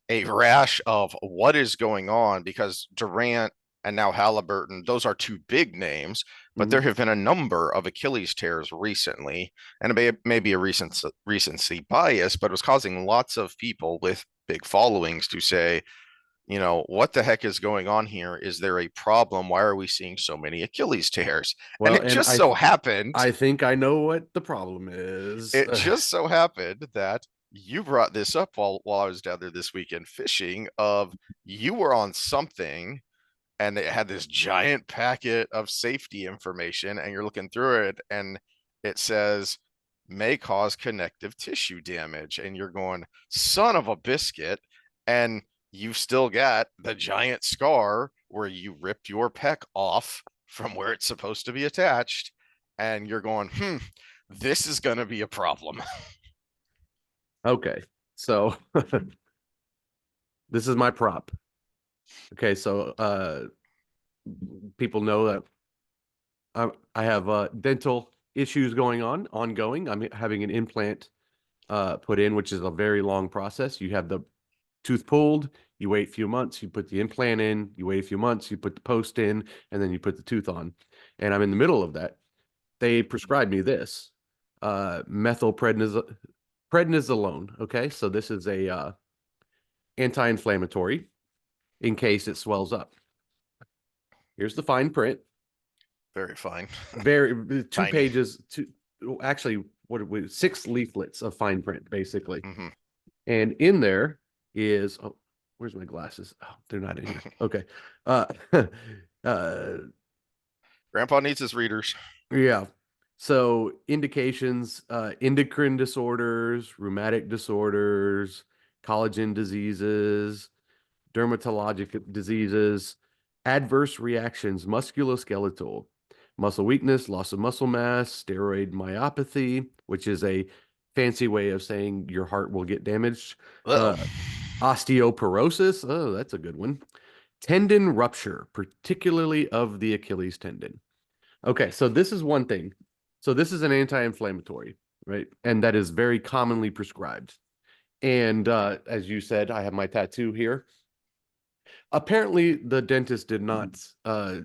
a rash of what is going on because Durant and now Halliburton, those are two big names, but there mhm. have been a number of Achilles tears recently, and it may be a recency bias, but it was causing lots of people with big followings to say, what the heck is going on here? Is there a problem? Why are we seeing so many Achilles tears? And Well, and I think I know what the problem is. it just so happened that you brought this up while I was down there this weekend fishing of you were on something and it had this giant packet of safety information and you're looking through it and it says may cause connective tissue damage and you're going son of a biscuit, and you've still got the giant scar where you ripped your pec off from where it's supposed to be attached, and you're going this is going to be a problem. Okay, so this is my prop. Okay, so people know that I have dental issues ongoing. I'm having an implant put in, which is a very long process. You have the tooth pulled, you wait a few months, you put the implant in, you wait a few months, you put the post in, and then you put the tooth on. And I'm in the middle of that. They prescribed me this methylprednisolone. Okay, so this is a anti-inflammatory in case it swells up. Here's the fine print. Very fine. Very two Tiny. pages. Two actually, what are we? 6 leaflets of fine print, basically. Mm-hmm. And in there is where's my glasses? Oh, they're not in here. Okay. Uh, uh, Grandpa needs his readers. yeah. So indications, endocrine disorders, rheumatic disorders, collagen diseases, dermatologic diseases, adverse reactions, musculoskeletal, muscle weakness, loss of muscle mass, steroid myopathy, which is a fancy way of saying your heart will get damaged, Oh. uh, osteoporosis. Oh, that's a good one. Tendon rupture, particularly of the Achilles tendon. Okay, so this is one thing. So this is an anti-inflammatory, right? And that is very commonly prescribed. And as you said, I have my tattoo here. Apparently, the dentist did not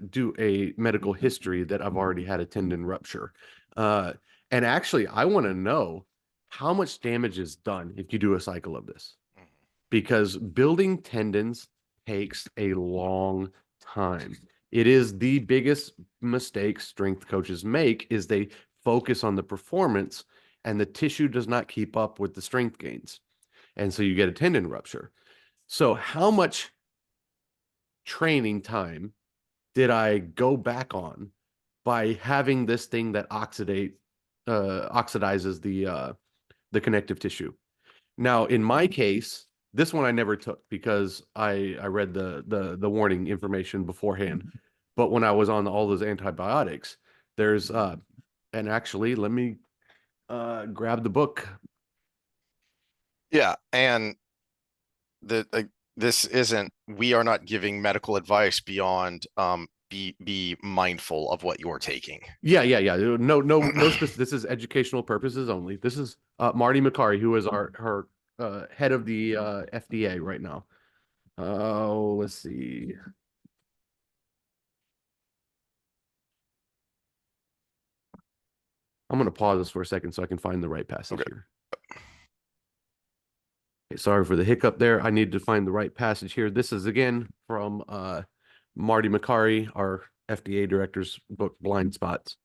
do a medical history that I've already had a tendon rupture. Uh, and actually, I want to know how much damage is done if you do a cycle of this, because building tendons takes a long time. It is the biggest mistake strength coaches make is they focus on the performance and the tissue does not keep up with the strength gains. And so you get a tendon rupture. So how much training time did I go back on by having this thing that oxidizes the connective tissue? Now, in my case, this one I never took because I read the warning information beforehand. But when I was on all those antibiotics, there's and actually let me grab the book. Yeah, and this isn't, we are not giving medical advice beyond be mindful of what you're taking. Yeah. No specific. This is educational purposes only. This is Marty McCary, who is our her head of the FDA right now. Oh, let's see. I'm going to pause this for a second so I can find the right passage Okay. here. Okay, sorry for the hiccup there. I need to find the right passage here. This is again from Marty McCary, our FDA director's book, Blind Spots.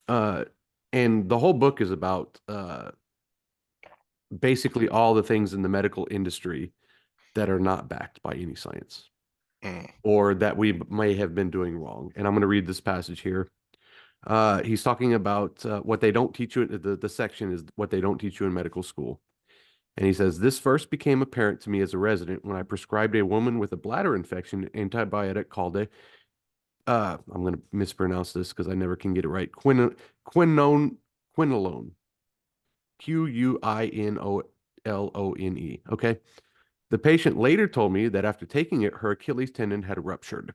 Uh, and the whole book is about basically all the things in the medical industry that are not backed by any science Mm, or that we may have been doing wrong. And I'm going to read this passage here. He's talking about what they don't teach you. The section is what they don't teach you in medical school. And he says, this first became apparent to me as a resident when I prescribed a woman with a bladder infection antibiotic called I'm going to mispronounce this because I never can get it right. Quinolone, Quinolone. Okay. The patient later told me that after taking it, her Achilles tendon had ruptured.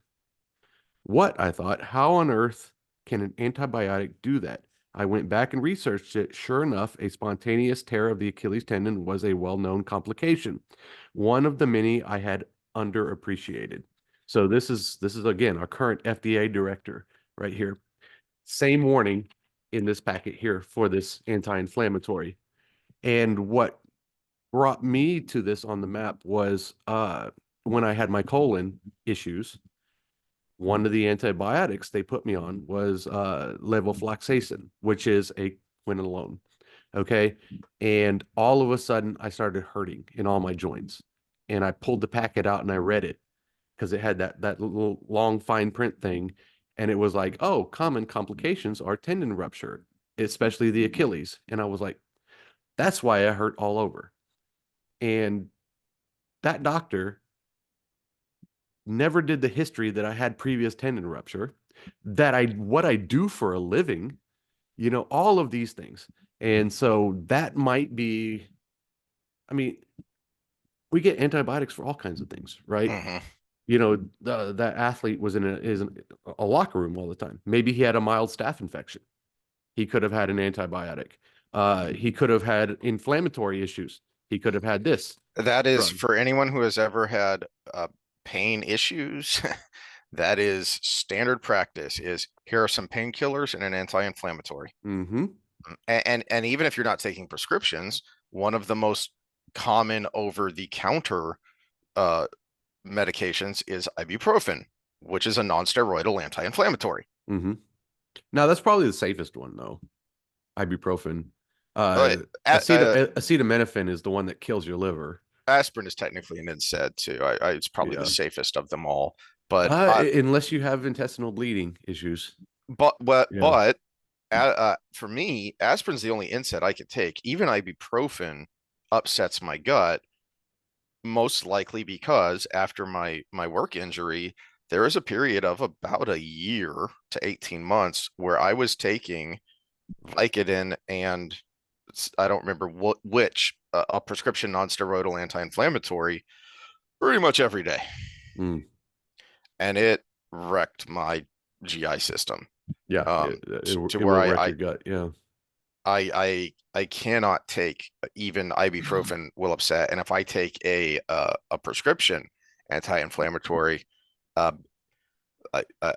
What? I thought, how on earth can an antibiotic do that? I went back and researched it. Sure enough, a spontaneous tear of the Achilles tendon was a well-known complication, one of the many I had underappreciated. So this is again our current FDA director right here. Same warning in this packet here for this anti-inflammatory. And what brought me to this on the map was when I had my colon issues, one of the antibiotics they put me on was levofloxacin, which is a quinolone. Okay. And all of a sudden, I started hurting in all my joints. And I pulled the packet out and I read it because it had that little long fine print thing. And it was like, oh, common complications are tendon rupture, especially the Achilles. And I was like, that's why I hurt all over. And that doctor never did the history that I had previous tendon rupture, that I what I do for a living, all of these things. And so that might be, I mean, we get antibiotics for all kinds of things, right? mhm. That athlete was in a locker room all the time. Maybe he had a mild staph infection. He could have had an antibiotic. He could have had inflammatory issues. He could have had this That is drug. for anyone who has ever had pain issues. That is standard practice. Is here are some painkillers and an anti-inflammatory. Mm-hmm. And even if you're not taking prescriptions, one of the most common over-the-counter uh, medications is ibuprofen, which is a non-steroidal anti-inflammatory. Mm-hmm. Now that's probably the safest one though. Ibuprofen. Uh, uh, Acetaminophen is the one that kills your liver. Aspirin is technically an NSAID too. It's probably the Yeah. safest of them all. But Unless you have intestinal bleeding issues. Yeah. but for me, aspirin's the only NSAID I could take. Even ibuprofen upsets my gut, most likely because after my work injury, there was a period of about a year to 18 months where I was taking Vicodin and I don't remember which a prescription non-steroidal anti-inflammatory pretty much every day, Mm. and it wrecked my GI system. Yeah. To It where will wreck your gut. Yeah. I cannot take even ibuprofen will upset, and if I take a prescription anti-inflammatory, uh,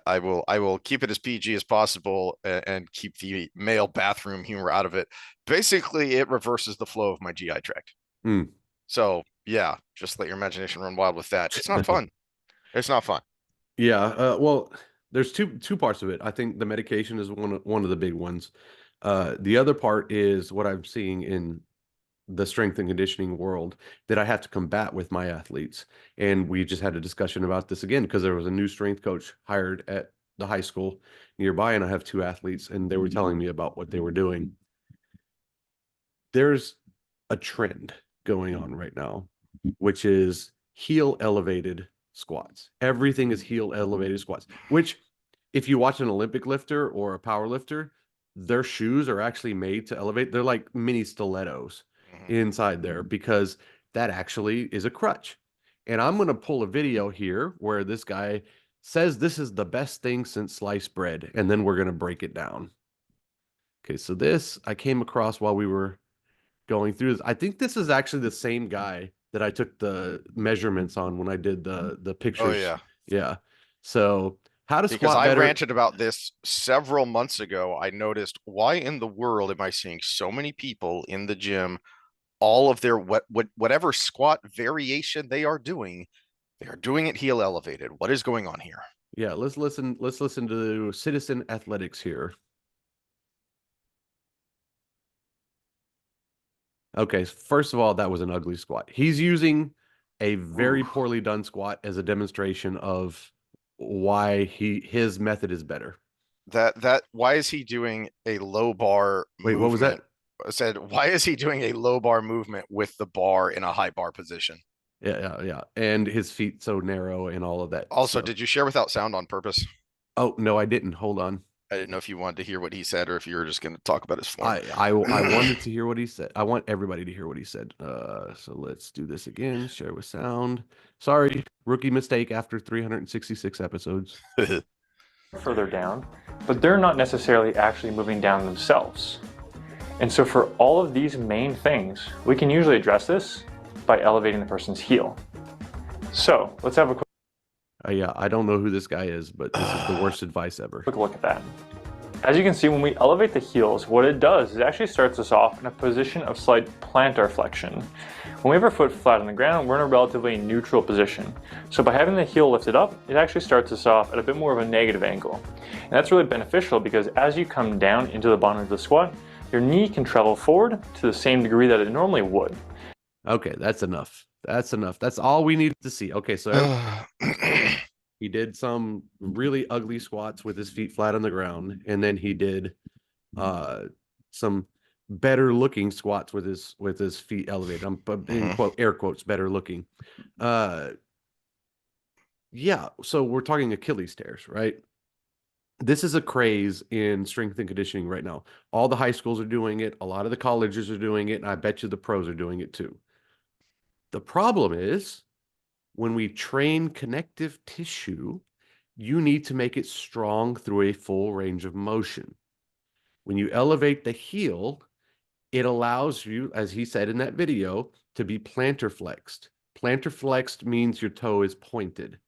I will keep it as PG as possible and keep the male bathroom humor out of it. Basically, it reverses the flow of my GI tract. Mm. So yeah, just let your imagination run wild with that. It's not fun. It's not fun. Yeah. Well, there's two parts of it. I think the medication is one of the big ones. The other part is what I'm seeing in the strength and conditioning world that I have to combat with my athletes. And we just had a discussion about this again because there was a new strength coach hired at the high school nearby, and I have two athletes, and they were telling me about what they were doing. There's a trend going on right now, which is heel elevated squats. Everything is heel elevated squats, which if you watch an Olympic lifter or a power lifter, their shoes are actually made to elevate. They're like mini stilettos Mhm. inside there because that actually is a crutch. And I'm going to pull a video here where this guy says this is the best thing since sliced bread, and then we're going to break it down. Okay, so this I came across while we were going through this. I think this is actually the same guy that I took the measurements on when I did the Oh pictures. yeah. Yeah. So how to Because squat I better. ranted about this several months ago. I noticed, why in the world am I seeing so many people in the gym, all of their whatever squat variation they are doing it heel elevated. What is going on here? Yeah, let's listen to Citizen Athletics here. Okay, first of all, that was an ugly squat. He's using a Ooh. very poorly done squat as a demonstration of why his method is better. That why is he doing a low bar Wait, what was that? movement? I said, why is he doing a low bar movement with the bar in a high bar position? Yeah, yeah, yeah. And his feet so narrow and all of that Also, stuff. did you share without sound on purpose? Oh, no, I didn't. Hold on. I didn't know if you wanted to hear what he said or if you were just going to talk about his form. I wanted to hear what he said. I want everybody to hear what he said. So let's do this again. Share with sound. Sorry, rookie mistake after 366 episodes. Further down, but they're not necessarily actually moving down themselves. And so for all of these main things, we can usually address this by elevating the person's heel. So let's have a Yeah, I don't know who this guy is, but this is the worst advice ever. quick look at that. As you can see, when we elevate the heels, what it does is it actually starts us off in a position of slight plantar flexion. When we have our foot flat on the ground, we're in a relatively neutral position. So by having the heel lifted up, it actually starts us off at a bit more of a negative angle. And that's really beneficial because as you come down into the bottom of the squat, your knee can travel forward to the same degree that it normally would. Okay, that's enough. That's enough. That's all we needed to see. Okay, so he did some really ugly squats with his feet flat on the ground, and then he did some better looking squats with his feet elevated. I'm in air quotes better looking. Yeah, so we're talking Achilles tears, right? This is a craze in strength and conditioning right now. All the high schools are doing it, a lot of the colleges are doing it, and I bet you the pros are doing it too. The problem is when we train connective tissue, you need to make it strong through a full range of motion. When you elevate the heel, it allows you, as he said in that video, to be plantar flexed. Plantar flexed means your toe is pointed.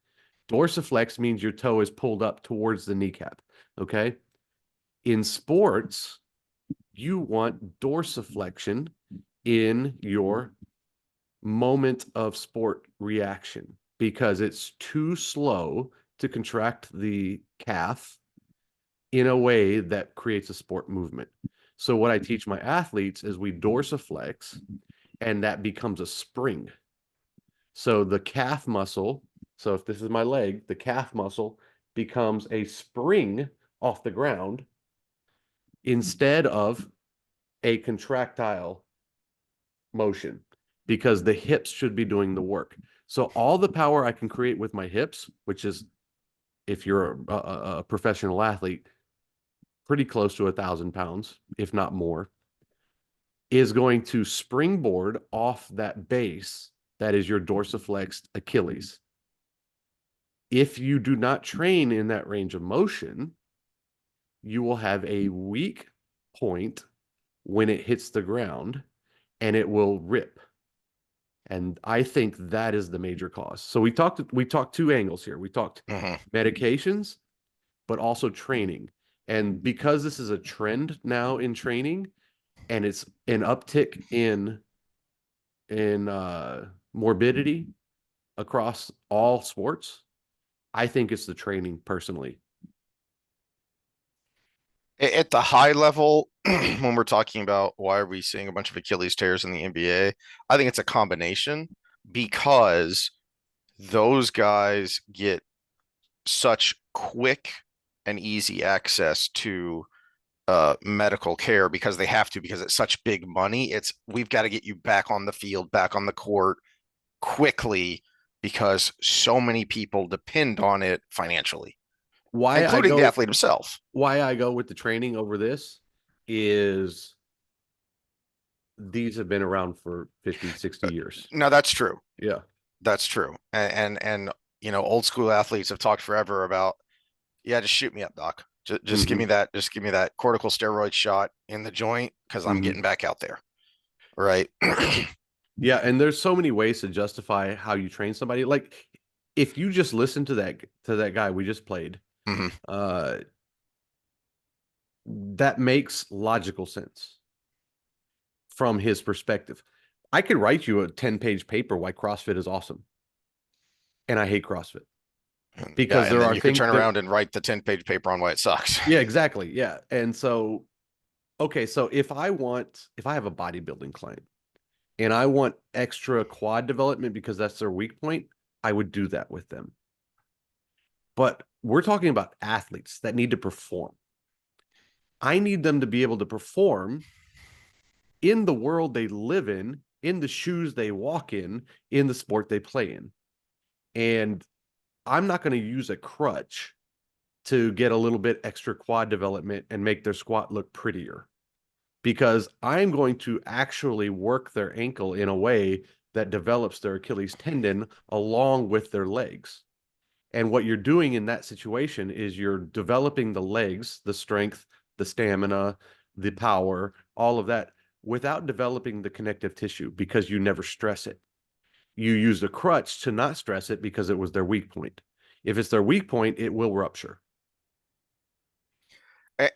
Dorsiflex means your toe is pulled up towards the kneecap. Okay. In sports, you want dorsiflexion in your moment of sport reaction because it's too slow to contract the calf in a way that creates a sport movement. So what I teach my athletes is we dorsiflex and that becomes a spring. So the calf muscle, so if this is my leg, the calf muscle becomes a spring off the ground instead of a contractile motion because the hips should be doing the work. So all the power I can create with my hips, which is if you're a professional athlete, pretty close to 1,000 pounds, if not more, is going to springboard off that base that is your dorsiflexed Achilles. If you do not train in that range of motion, you will have a weak point when it hits the ground and it will rip. And I think that is the major cause. So we talked two angles here. We talked medications, but also training. And because this is a trend now in training and it's an uptick in morbidity across all sports, I think it's the training personally. At the high level, when we're talking about why are we seeing a bunch of Achilles tears in the NBA, I think it's a combination because those guys get such quick and easy access to medical care because they have to, because it's such big money. It's we've got to get you back on the field, back on the court quickly because so many people depend on it financially, Why I including the go athlete himself. why I go with the training over this is these have been around for 50, 60 years. No, that's true. Yeah. That's true. And you know, old school athletes have talked forever about, yeah, just shoot me up, doc. Just give me that. Just give me that cortical steroid shot in the joint because I'm getting back out there. Right. Yeah, and there's so many ways to justify how you train somebody. Like if you just listen to that guy we just played, that makes logical sense from his perspective. I could write you a 10-page paper why CrossFit is awesome. And I hate CrossFit. Because yeah, there then are you could things turn around and write the 10-page paper on why it sucks. Yeah, exactly. Yeah. And so, okay, so if I have a bodybuilding client and I want extra quad development because that's their weak point, I would do that with them. But we're talking about athletes that need to perform. I need them to be able to perform in the world they live in the shoes they walk in the sport they play in. And I'm not going to use a crutch to get a little bit extra quad development and make their squat look prettier, because I'm going to actually work their ankle in a way that develops their Achilles tendon along with their legs. And what you're doing in that situation is you're developing the legs, the strength, the stamina, the power, all of that without developing the connective tissue because you never stress it. You use the crutch to not stress it because it was their weak point. If it's their weak point, it will rupture.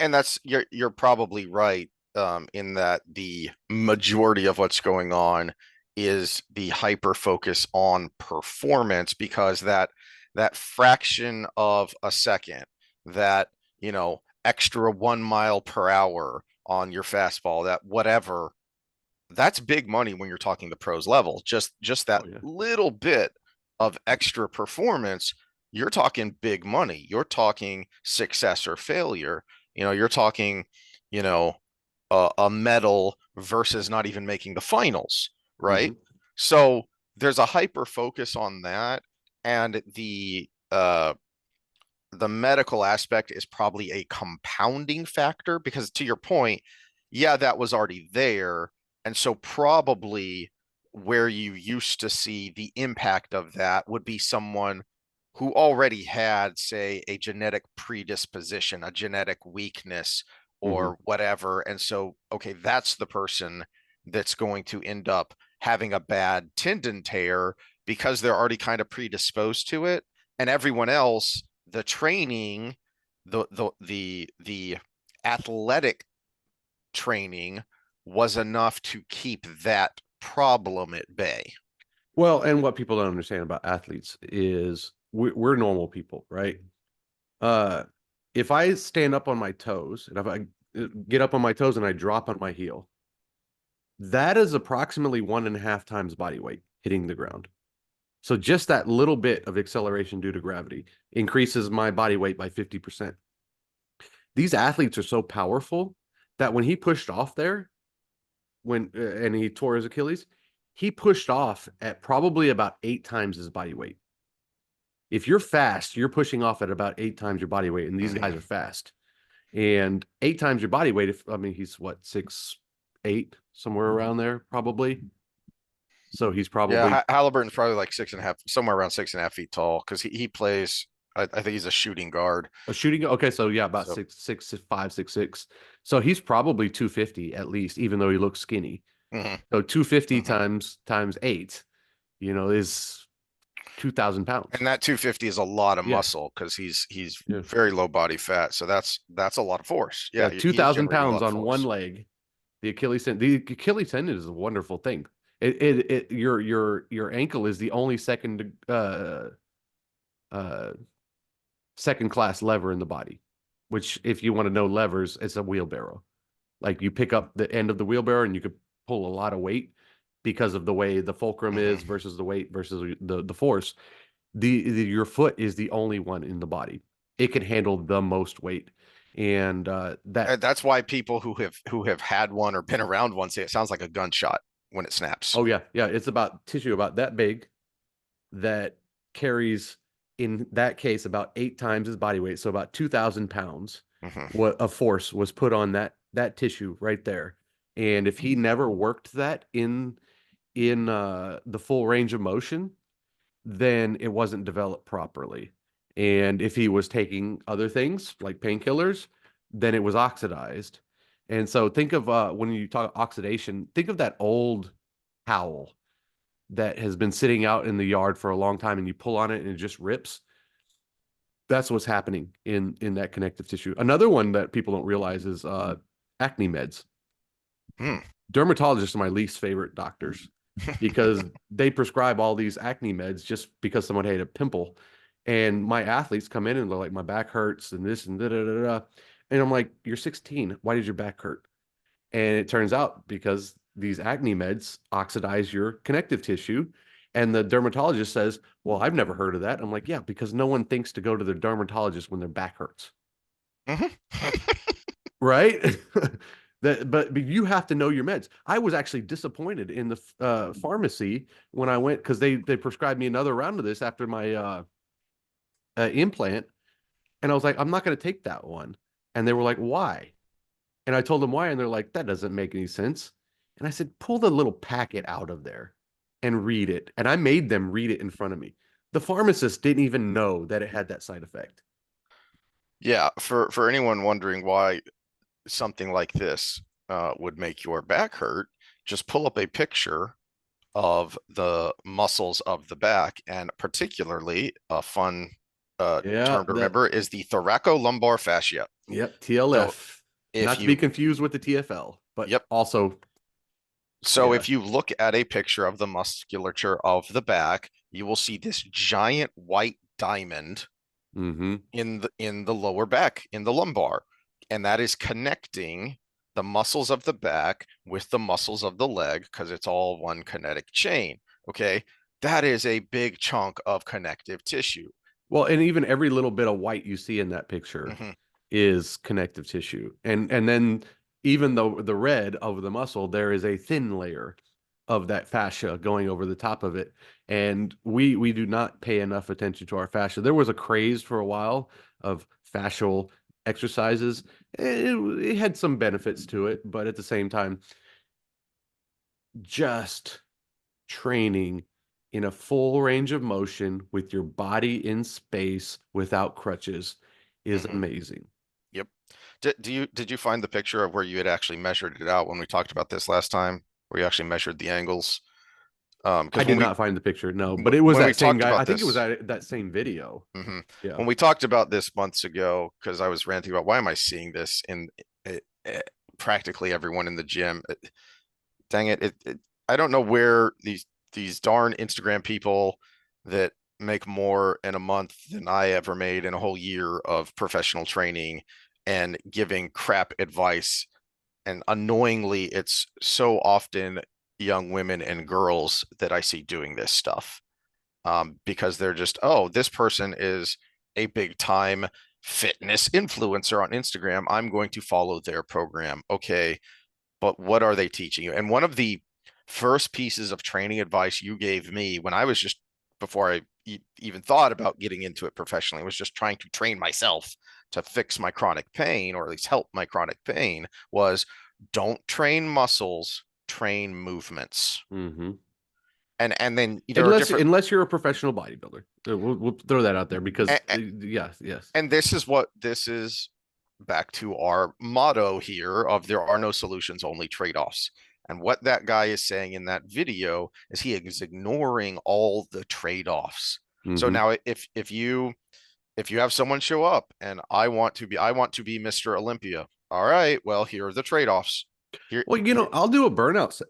And that's you're probably right in that the majority of what's going on is the hyper focus on performance because that fraction of a second, that extra 1 mile per hour on your fastball, that whatever, that's big money when you're talking the pros level. Just that little bit of extra performance, you're talking big money. You're talking success or failure. You're talking, a medal versus not even making the finals, right? So there's a hyper focus on that, and the medical aspect is probably a compounding factor because, to your point, yeah, that was already there. And so probably where you used to see the impact of that would be someone who already had, say, a genetic predisposition, a genetic weakness or whatever. And so, okay, that's the person that's going to end up having a bad tendon tear because they're already kind of predisposed to it. And everyone else, the training, the athletic training was enough to keep that problem at bay. Well, and what people don't understand about athletes is we're normal people, right? If I stand up on my toes and if I get up on my toes and I drop on my heel, that is approximately 1.5 times body weight hitting the ground. So just that little bit of acceleration due to gravity increases my body weight by 50%. These athletes are so powerful that when he pushed off there, and he tore his Achilles, he pushed off at probably about 8 times his body weight. If you're fast, you're pushing off at about 8 times your body weight, and these guys are fast. And 8 times your body weight, he's what, 6'8", somewhere around there, probably. So he's probably Halliburton's probably like 6.5, somewhere around 6.5 feet tall because he plays. I think he's a shooting guard. A shooting. Okay, so yeah, about 6'5", 6'6". So he's probably 250 at least, even though he looks skinny. So 250 times 8, is 2,000 pounds. And that 250 is a lot of muscle because he's very low body fat. So that's a lot of force. Yeah, 2,000 pounds on one leg. The Achilles tendon is a wonderful thing. Your ankle is the only second class lever in the body, which if you want to know levers, it's a wheelbarrow. Like you pick up the end of the wheelbarrow and you could pull a lot of weight because of the way the fulcrum is versus the weight versus the force. Your foot is the only one in the body. It can handle the most weight. And that And that's why people who have had one or been around one say it sounds like a gunshot when it snaps. oh yeah, it's about tissue about that big that carries, in that case, about 8 times his body weight. So about 2,000 pounds what a force was put on that tissue right there. And if he never worked that in the full range of motion, then it wasn't developed properly. And if he was taking other things like painkillers, then it was oxidized. And so think of when you talk oxidation, think of that old towel that has been sitting out in the yard for a long time and you pull on it and it just rips. That's what's happening in that connective tissue. Another one that people don't realize is acne meds. Dermatologists are my least favorite doctors because they prescribe all these acne meds just because someone had a pimple. And my athletes come in and they're like, my back hurts and this and da da da da. And I'm like, you're 16. Why did your back hurt? And it turns out because these acne meds oxidize your connective tissue. And the dermatologist says, well, I've never heard of that. I'm like, yeah, because no one thinks to go to the dermatologist when their back hurts. Right? But you have to know your meds. I was actually disappointed in the pharmacy when I went because they prescribed me another round of this after my implant. And I was like, I'm not going to take that one. And they were like, why? And I told them why. And they're like, that doesn't make any sense. And I said, pull the little packet out of there and read it. And I made them read it in front of me. The pharmacist didn't even know that it had that side effect. Yeah, for anyone wondering why something like this would make your back hurt, just pull up a picture of the muscles of the back, and particularly a fun Yeah, term to remember is the thoracolumbar fascia. Yep, So TLF. if Not to be you, confused with the TFL, but yep. also, So yeah. if you look at a picture of the musculature of the back, you will see this giant white diamond Mm-hmm. in the lower back, in the lumbar, and that is connecting the muscles of the back with the muscles of the leg because it's all one kinetic chain. Okay, that is a big chunk of connective tissue. Well, and even every little bit of white you see in that picture Mhm. is connective tissue. And then even though the red of the muscle, there is a thin layer of that fascia going over the top of it. And we do not pay enough attention to our fascia. There was a craze for a while of fascial exercises. It had some benefits to it, but at the same time, just training in a full range of motion with your body in space without crutches is amazing. Yep. Did you find the picture of where you had actually measured it out when we talked about this last time, where you actually measured the angles? I Because did not find the picture, no, but it was when we that same talked guy. I about think it was this, that same video. Yeah. when we talked about this months ago, because I was ranting about why am I seeing this in practically everyone in the gym? Dang it, I don't know where these darn Instagram people that make more in a month than I ever made in a whole year of professional training and giving crap advice. And annoyingly, it's so often young women and girls that I see doing this stuff, because they're just, oh, this person is a big time fitness influencer on Instagram. I'm going to follow their program. Okay, but what are they teaching you? And one of the first pieces of training advice you gave me when I was just, before I even thought about getting into it professionally, was just trying to train myself to fix my chronic pain, or at least help my chronic pain, was don't train muscles, train movements. Mm-hmm. And then there are Unless different, unless you're a professional bodybuilder, we'll throw that out there because and, yes, yes. and this is back to our motto here of there are no solutions, only trade-offs. And what that guy is saying in that video is he is ignoring all the trade-offs. So Mm-hmm. now if you have someone show up and I want to be Mr. Olympia. All right, well, here are the trade-offs. Well, I'll do a burnout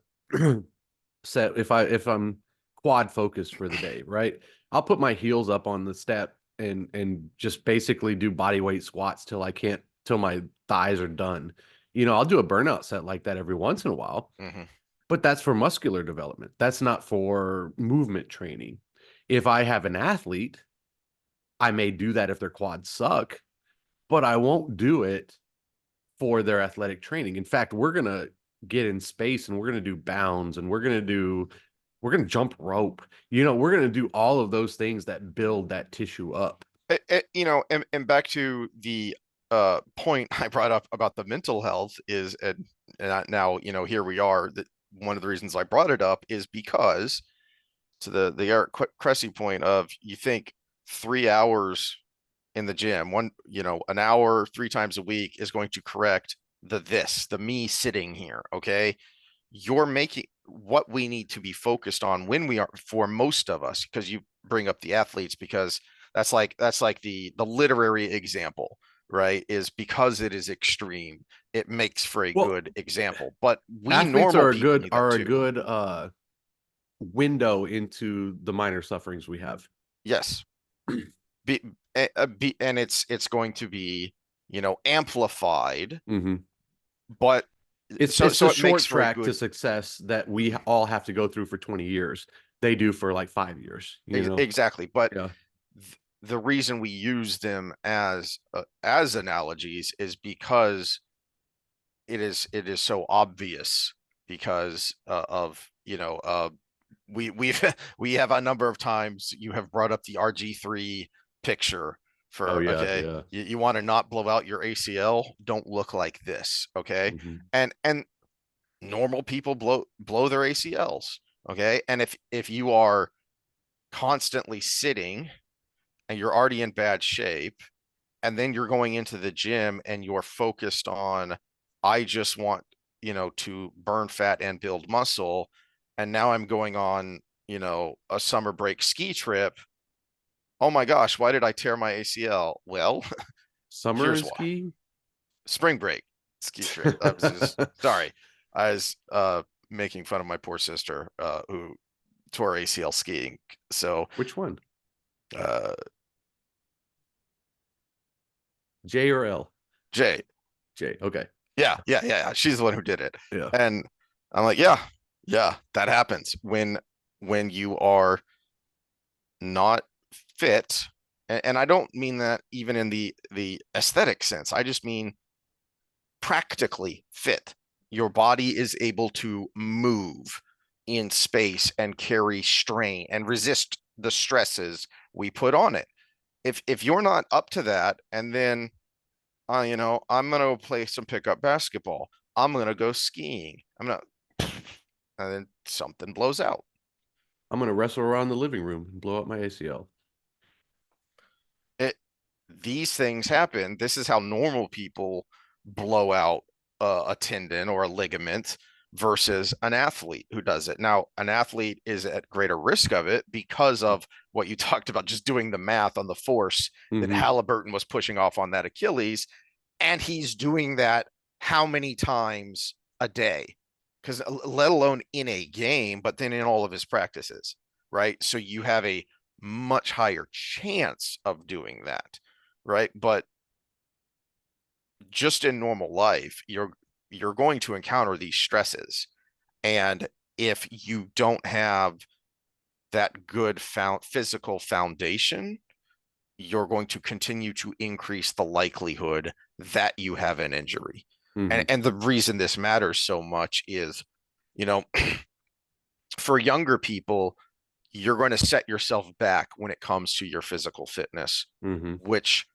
set if I'm quad focused for the day, right? I'll put my heels up on the step and just basically do body weight squats till I can't till my thighs are done. I'll do a burnout set like that every once in a while, Hmm. but that's for muscular development. That's not for movement training. If I have an athlete, I may do that if their quads suck, but I won't do it for their athletic training. In fact, we're going to get in space and we're going to do bounds and we're going to jump rope. We're going to do all of those things that build that tissue up. And back to the point I brought up about the mental health is, now, here we are. That one of the reasons I brought it up is because, to the Eric Cressy point of, you think 3 hours in the gym, an hour 3 times a week is going to correct the me sitting here. Okay. You're making what we need to be focused on when we are, for most of us, because you bring up the athletes, because that's like the literary example, right? Is because it is extreme, it makes for a Well, good example. But we athletes normal are a people good need that too. window into the minor sufferings we have. Yes. And it's going to be, amplified, Mm-hmm. but It's so the it makes short for a track to good. success that we all have to go through for 20 years. They do for like 5 years, Exactly. But Yeah. the reason we use them as analogies is because it is so obvious, because of, we've we have a number of times you have brought up the RG3 picture Oh for, yeah, okay, yeah. you want to not blow out your ACL, don't look like this, okay? Mm-hmm. And normal people blow their ACLs, okay? And if you are constantly sitting and you're already in bad shape, and then you're going into the gym and you're focused on, I just want, to burn fat and build muscle, and now I'm going on, a summer break ski trip. Oh my gosh, why did I tear my ACL? Well, Summer here's and why. ski. Spring break ski trip. I was just sorry. I was making fun of my poor sister, who tore ACL skiing. So Which one? uh J or L? Jay, J. Okay. yeah. She's the one who did it. Yeah. And I'm like, yeah, that happens when you are not fit. And I don't mean that even in the aesthetic sense. I just mean practically fit. Your body is able to move in space and carry strain and resist the stresses we put on it. If you're not up to that, and then I'm gonna play some pickup basketball, I'm gonna go skiing, and then something blows out. I'm gonna wrestle around the living room and blow up my ACL. It These things happen. This is how normal people blow out a tendon or a ligament versus an athlete who does it. Now, an athlete is at greater risk of it because of what you talked about, just doing the math on the force that Mm-hmm. Halliburton was pushing off on that Achilles. And he's doing that how many times a day? Because let alone in a game, but then in all of his practices, right? So you have a much higher chance of doing that, right? But just in normal life, you're going to encounter these stresses. And if you don't have that good physical foundation, you're going to continue to increase the likelihood that you have an injury. Mm-hmm. And the reason this matters so much is, you know, for younger people, you're going to set yourself back when it comes to your physical fitness, Mm-hmm. which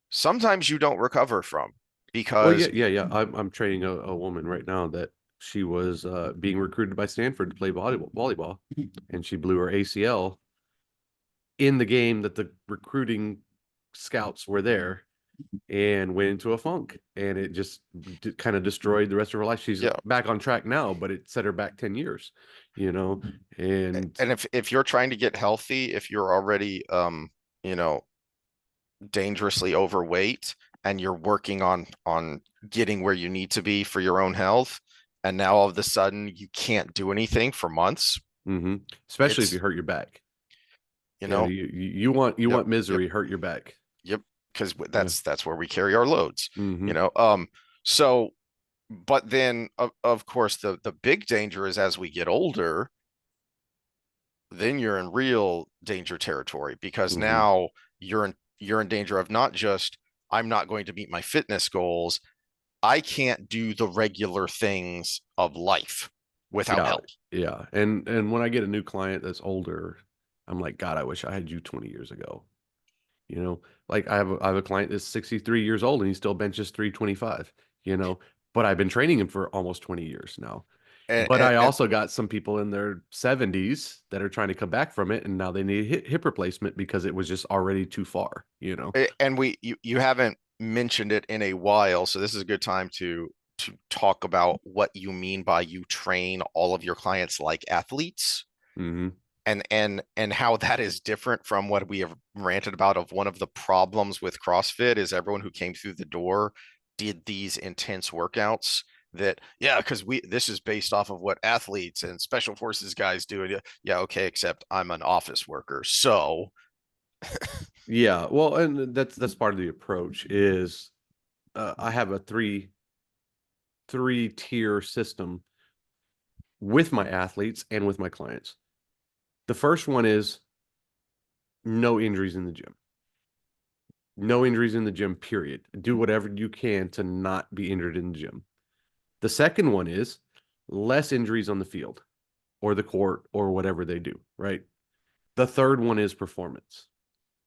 sometimes you don't recover from, Well, because yeah. I'm training a woman right now that she was being recruited by Stanford to play volleyball, and she blew her ACL in the game that the recruiting scouts were there, and went into a funk, and it just kind of destroyed the rest of her life. She's yeah. back on track now, but it set her back 10 years, and And if you're trying to get healthy, if you're already you know, dangerously overweight, and you're working on getting where you need to be for your own health, and now all of a sudden you can't do anything for months, mm-hmm. Especially if it's, you hurt your back. you know, You want yep, misery, hurt your back. yep, because Yeah. that's where we carry our loads, Mm-hmm. So but then of course the big danger is as we get older, then you're in real danger territory because Hmm. now you're in danger of not just I'm not going to meet my fitness goals, I can't do the regular things of life without Yeah, help. yeah. And when I get a new client that's older, I'm like, God, I wish I had you 20 years ago. You know, like I have a client that's 63 years old and he still benches 325, you know, but I've been training him for almost 20 years now. And, But and, I and also got some people in their 70s that are trying to come back from it and now they need hip replacement because it was just already too far, you know. and you haven't mentioned it in a while, so this is a good time to talk about what you mean by you train all of your clients like athletes, Hmm. and how that is different from what we have ranted about. Of one of the problems with CrossFit is everyone who came through the door did these intense workouts that, yeah, because we this is based off of what athletes and special forces guys do. And yeah, okay, except I'm an office worker, so Yeah, well, and that's part of the approach is I have a three tier system with my athletes and with my clients. The first one is no injuries in the gym. No injuries in the gym, period. Do whatever you can to not be injured in the gym. The second one is less injuries on the field or the court or whatever they do, right? The third one is performance.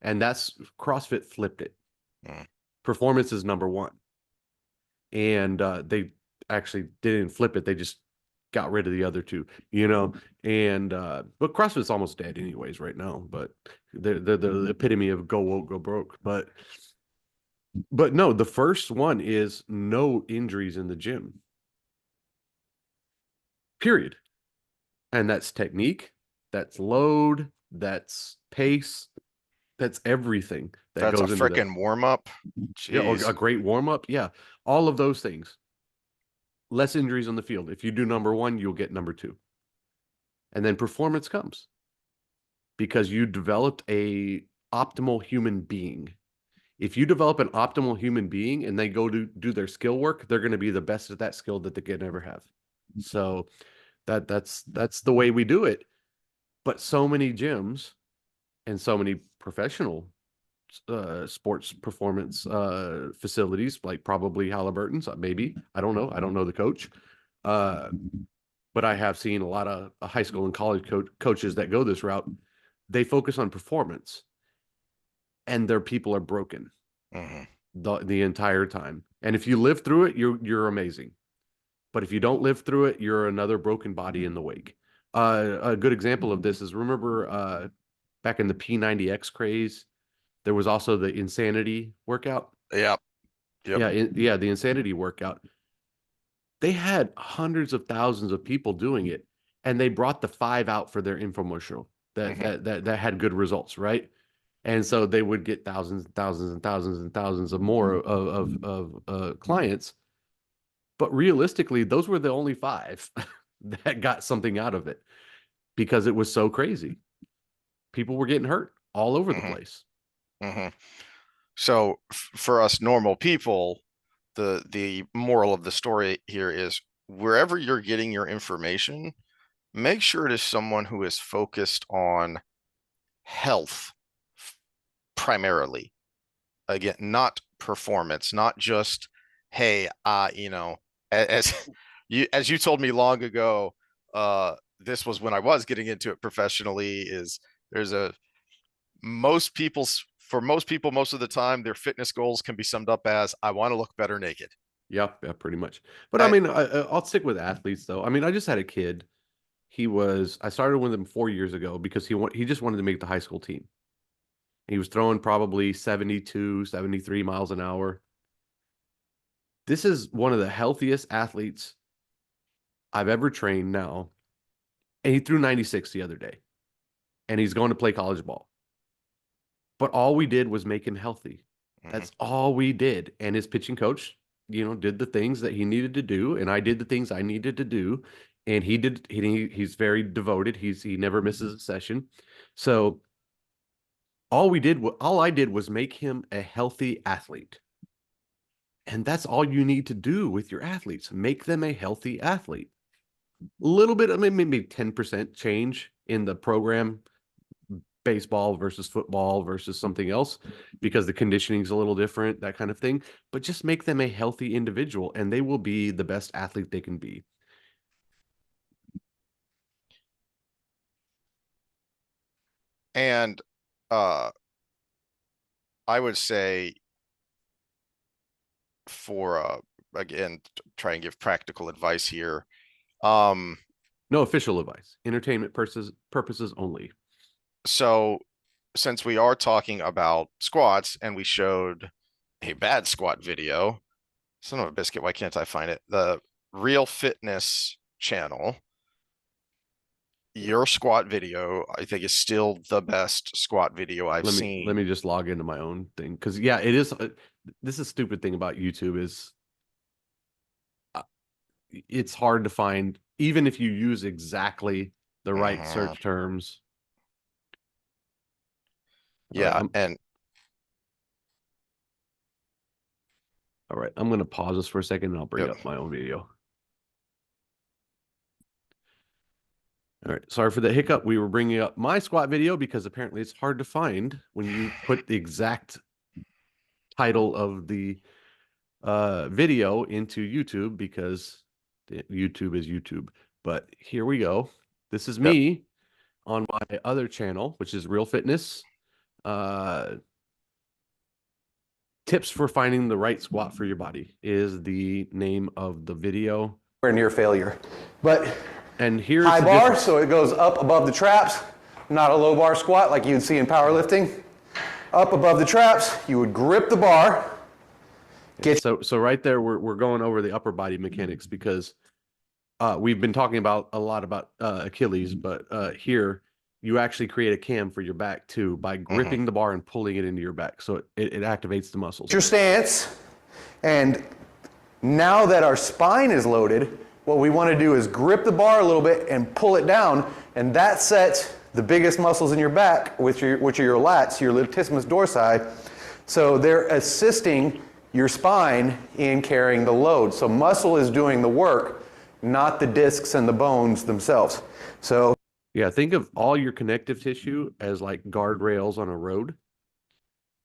And that's CrossFit flipped it. mm, Performance is number one. And they actually didn't flip it. They just got rid of the other two, you know. And but CrossFit's almost dead anyways right now. But they're the epitome of go woke, go broke. But no, the first one is no injuries in the gym. Period. And that's technique, that's load, that's pace, that's everything that that's a goes into that. freaking warm up. Yeah, or a Jeez. great warm up. Yeah, all of those things. Less injuries on the field. If you do number one, you'll get number two. And then performance comes because you developed a optimal human being. If you develop an optimal human being and they go to do their skill work, they're going to be the best at that skill that they can ever have. So that's the way we do it. But so many gyms and so many professional sports performance facilities, like probably Halliburton's, maybe. I don't know. I don't know the coach. Uh, but I have seen a lot of high school and college coaches that go this route. They focus on performance and their people are broken Hmm. the entire time. And if you live through it, you're amazing. But if you don't live through it, you're another broken body in the wake. A good example of this is remember back in the P90X craze, there was also the Insanity workout. Yep. Yep. Yeah, the Insanity workout. They had hundreds of thousands of people doing it, and they brought the five out for their infomercial Hmm. that had good results, right? And so they would get thousands and thousands and thousands and thousands of more of clients. But realistically, those were the only five that got something out of it because it was so crazy. People were getting hurt all over the Hmm. place. Hmm. So for us normal people, the moral of the story here is wherever you're getting your information, make sure it is someone who is focused on health primarily. Again, not performance, not just, hey, as you told me long ago, this was when I was getting into it professionally, is there's a most people, most of the time, their fitness goals can be summed up as I want to look better naked. Yeah, yeah, pretty much. But I I, mean, I'll stick with athletes though. I mean, I just had a kid. I started with him 4 years ago because he just wanted to make the high school team. He was throwing probably 72, 73 miles an hour. This is one of the healthiest athletes I've ever trained now. And he threw 96 the other day. And he's going to play college ball. But all we did was make him healthy. mhm, That's all we did. And his pitching coach, did the things that he needed to do, and I did the things I needed to do. And he's very devoted. He never misses a session. So all I did was make him a healthy athlete. And that's all you need to do with your athletes. Make them a healthy athlete. A little bit of maybe 10% change in the program, baseball versus football versus something else, because the conditioning is a little different, that kind of thing. But just make them a healthy individual and they will be the best athlete they can be. And I would say for again, try and give practical advice here. No official advice, entertainment purposes only. So since we are talking about squats and we showed a bad squat video, son of a biscuit, why can't I find it? The Real Fitness channel, your squat video, I think, is still the best squat video I've seen. Let me just log into my own thing, because yeah, it is. This is a stupid thing about YouTube is it's hard to find, even if you use exactly the right search terms. Yeah, all right, I'm going to pause this for a second and I'll bring up my own video. All right, sorry for the hiccup. We were bringing up my squat video because apparently it's hard to find when you put the exact title of the video into YouTube, because YouTube is YouTube. But here we go. This is me on my other channel, which is Real Fitness. Tips for finding the right squat for your body is the name of the video. We're near failure. But and here's high bar, so it goes up above the traps, not a low bar squat like you'd see in powerlifting. Up above the traps, you would grip the bar. So right there, we're going over the upper body mechanics, because we've been talking about a lot about Achilles, but here you actually create a cam for your back too by gripping the bar and pulling it into your back, so it activates the muscles. Your stance, and now that our spine is loaded, what we want to do is grip the bar a little bit and pull it down, and that sets the biggest muscles in your back, which are your lats, your latissimus dorsi. So they're assisting your spine in carrying the load. So muscle is doing the work, not the discs and the bones themselves. So yeah, think of all your connective tissue as like guardrails on a road.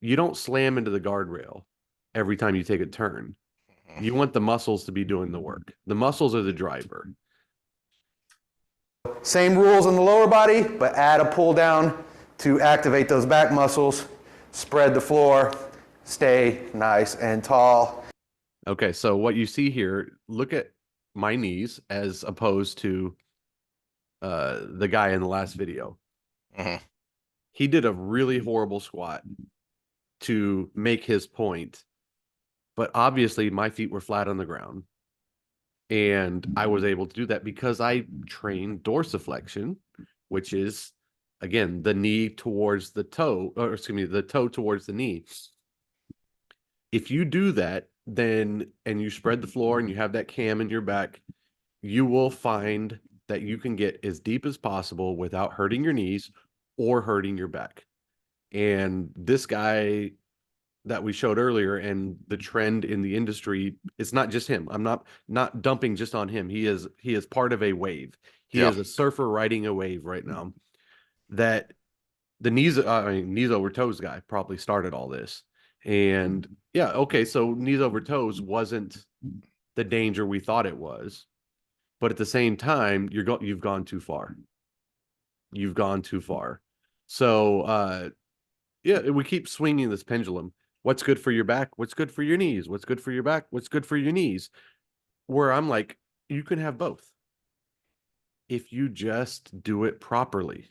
You don't slam into the guardrail every time you take a turn. You want the muscles to be doing the work. The muscles are the driver. Same rules in the lower body, but add a pull down to activate those back muscles. Spread the floor, stay nice and tall. Okay, so what you see here, look at my knees as opposed to the guy in the last video. He did a really horrible squat to make his point, but obviously my feet were flat on the ground, and I was able to do that because I trained dorsiflexion, which is, again, the knee towards the toe, or excuse me, the toe towards the knee. If you do that, then, and you spread the floor and you have that cam in your back, you will find that you can get as deep as possible without hurting your knees or hurting your back. And this guy that we showed earlier, and the trend in the industry, it's not just him. I'm not dumping just on him. He is part of a wave. He is a surfer riding a wave right now. That the knees over toes guy probably started all this. And yeah, okay, so knees over toes wasn't the danger we thought it was, but at the same time, you've gone too far. You've gone too far. So yeah, we keep swinging this pendulum. What's good for your back? What's good for your knees? What's good for your back? What's good for your knees? Where I'm like, you can have both if you just do it properly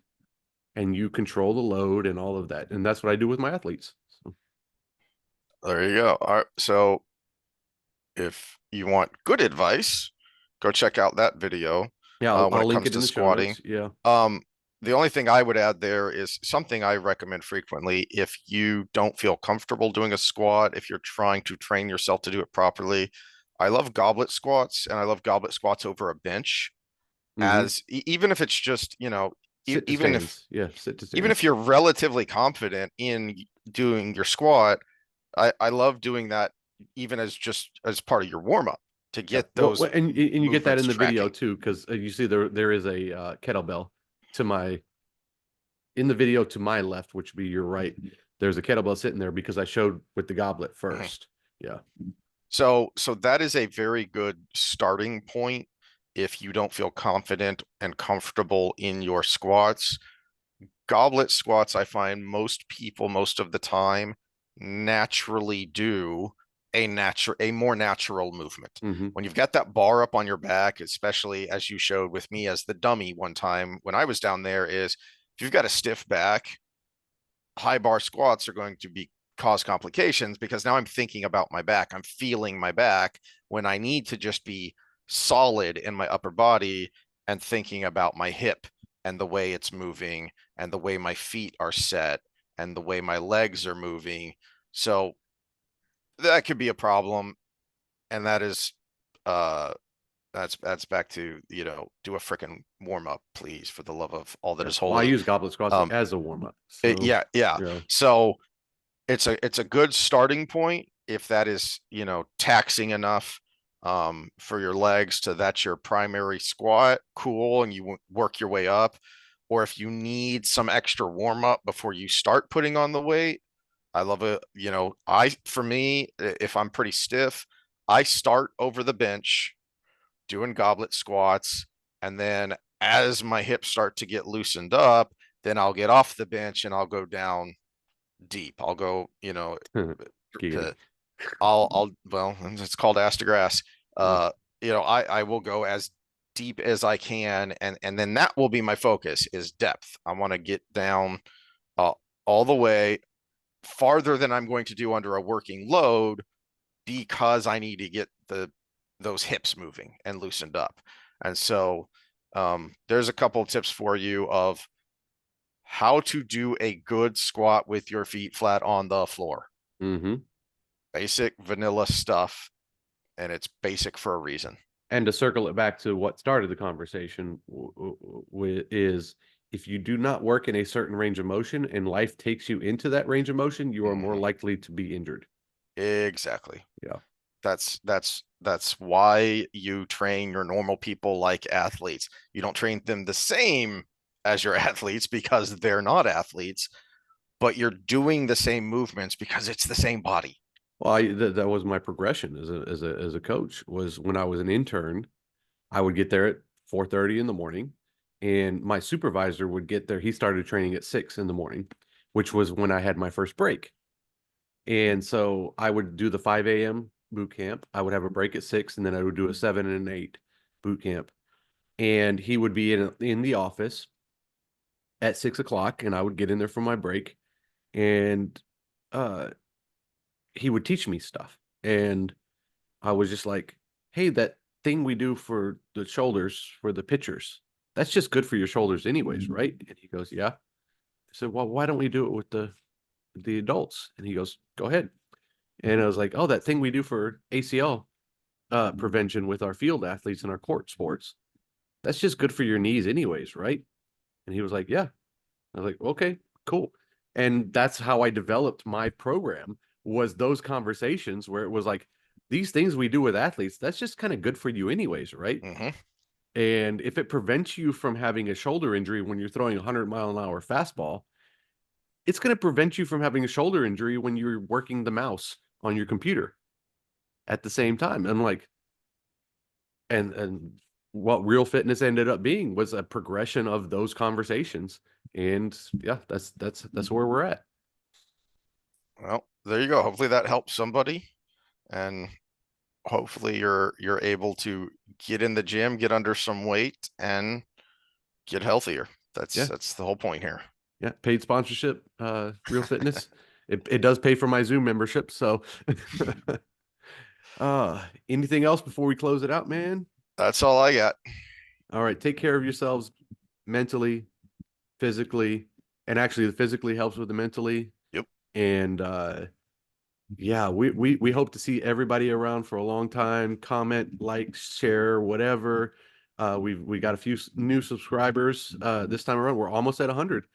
and you control the load and all of that. And that's what I do with my athletes. So. There you go. All right. So if you want good advice, go check out that video. Yeah, I'll link it in the squatting. Yeah. The only thing I would add there is something I recommend frequently. If you don't feel comfortable doing a squat, if you're trying to train yourself to do it properly, I love goblet squats, and I love goblet squats over a bench. As even if it's just, even if you're relatively confident in doing your squat, I love doing that even as just as part of your warm up to get Well, those and you get that in movements the video tracking. too, because you see there is a kettlebell to my in the video to my left, which would be your right. There's a kettlebell sitting there because I showed with the goblet Mhm. first. Yeah. So that is a very good starting point if you don't feel confident and comfortable in your squats. Goblet squats, I find most people most of the time naturally do a more natural movement. Mm-hmm. When you've got that bar up on your back, especially as you showed with me as the dummy one time when I was down there, is if you've got a stiff back, high bar squats are going to be cause complications because now I'm thinking about my back. I'm feeling my back when I need to just be solid in my upper body and thinking about my hip and the way it's moving and the way my feet are set and the way my legs are moving. So that could be a problem. And that is uh that's back to, do a freaking warm up, please, for the love of all that Yeah. is Well, I holy. use goblet squats Um as a warm up. So yeah. yeah. So it's a good starting point if that is, taxing enough for your legs to that's your primary squat, cool, and you work your way up. Or if you need some extra warm up before you start putting on the weight, I love it. For me, if I'm pretty stiff, I start over the bench doing goblet squats, and then as my hips start to get loosened up, then I'll get off the bench and I'll go down deep. I'll go, Giggity. to well, it's called ass to grass. Yeah. I will go as deep as I can, and then that will be my focus is depth. I want to get down uh, all the way farther than I'm going to do under a working load because I need to get those hips moving and loosened up. And so there's a couple of tips for you of how to do a good squat with your feet flat on the floor. Mm-hmm. Basic vanilla stuff, and it's basic for a reason. And to circle it back to what started the conversation is if you do not work in a certain range of motion and life takes you into that range of motion, you are more likely to be injured. Exactly. Yeah. That's why you train your normal people like athletes. You don't train them the same as your athletes because they're not athletes, but you're doing the same movements because it's the same body. Well, that was my progression as a coach. Was when I was an intern, I would get there at 4:30 in the morning, and my supervisor would get there. He started training at 6 in the morning, which was when I had my first break. And so I would do the 5 a.m. boot camp. I would have a break at 6, and then I would do a 7 and an 8 boot camp. And he would be in the office at 6 o'clock, and I would get in there for my break, and uh, he would teach me stuff. And I was just like, hey, that thing we do for the shoulders for the pitchers, that's just good for your shoulders anyways, right? And he goes, yeah. I said, well, why don't we do it with the adults? And he goes, go ahead. And I was like, oh, that thing we do for ACL prevention with our field athletes and our court sports, that's just good for your knees anyways, right? And he was like, yeah. I was like, okay, cool. And that's how I developed my program, was those conversations where it was like, these things we do with athletes, that's just kind of good for you anyways, right? Mm-hmm. And if it prevents you from having a shoulder injury when you're throwing a 100-mile-an-hour fastball, it's going to prevent you from having a shoulder injury when you're working the mouse on your computer at the same time. And like, and what real fitness ended up being was a progression of those conversations. And yeah, that's where we're at. Well, there you go. Hopefully that helps somebody, and hopefully you're able to get in the gym, get under some weight, and get healthier. Yeah. That's the whole point here. Yeah, paid sponsorship, Real Fitness. It does pay for my Zoom membership. So anything else before we close it out, man? That's all I got. All right, take care of yourselves mentally, physically, and actually the physically helps with the mentally. Yep. And yeah, we hope to see everybody around for a long time. Comment, like, share, whatever. We got a few new subscribers this time around. We're almost at 100.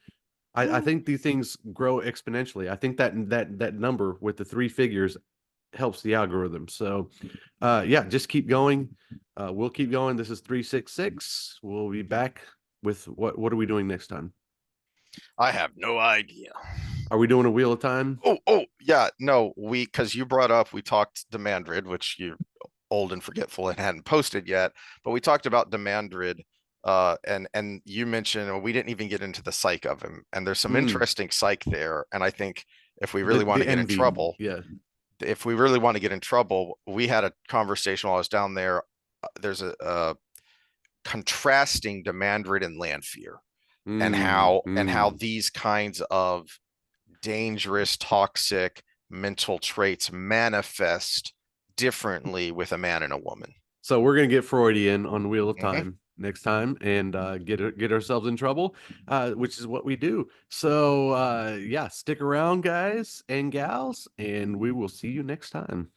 I think these things grow exponentially. I think that number with the 3 figures helps the algorithm. So yeah, just keep going. We'll keep going. This is 366. We'll be back with what are we doing next time? I have no idea. Are we doing a Wheel of Time? Oh, yeah, no, because you brought up, we talked Demandrid, which you're old and forgetful and hadn't posted yet, but we talked about Demandrid, and you mentioned, well, we didn't even get into the psych of him, and there's some interesting psych there, and I think if we really want to get in trouble, yeah, if we really want to get in trouble, we had a conversation while I was down there. There's a contrasting Demandrid and Land Fear, and how these kinds of dangerous, toxic mental traits manifest differently with a man and a woman. So we're gonna get Freudian on Wheel of Time next time and get ourselves in trouble, which is what we do. So yeah, stick around, guys and gals, and we will see you next time.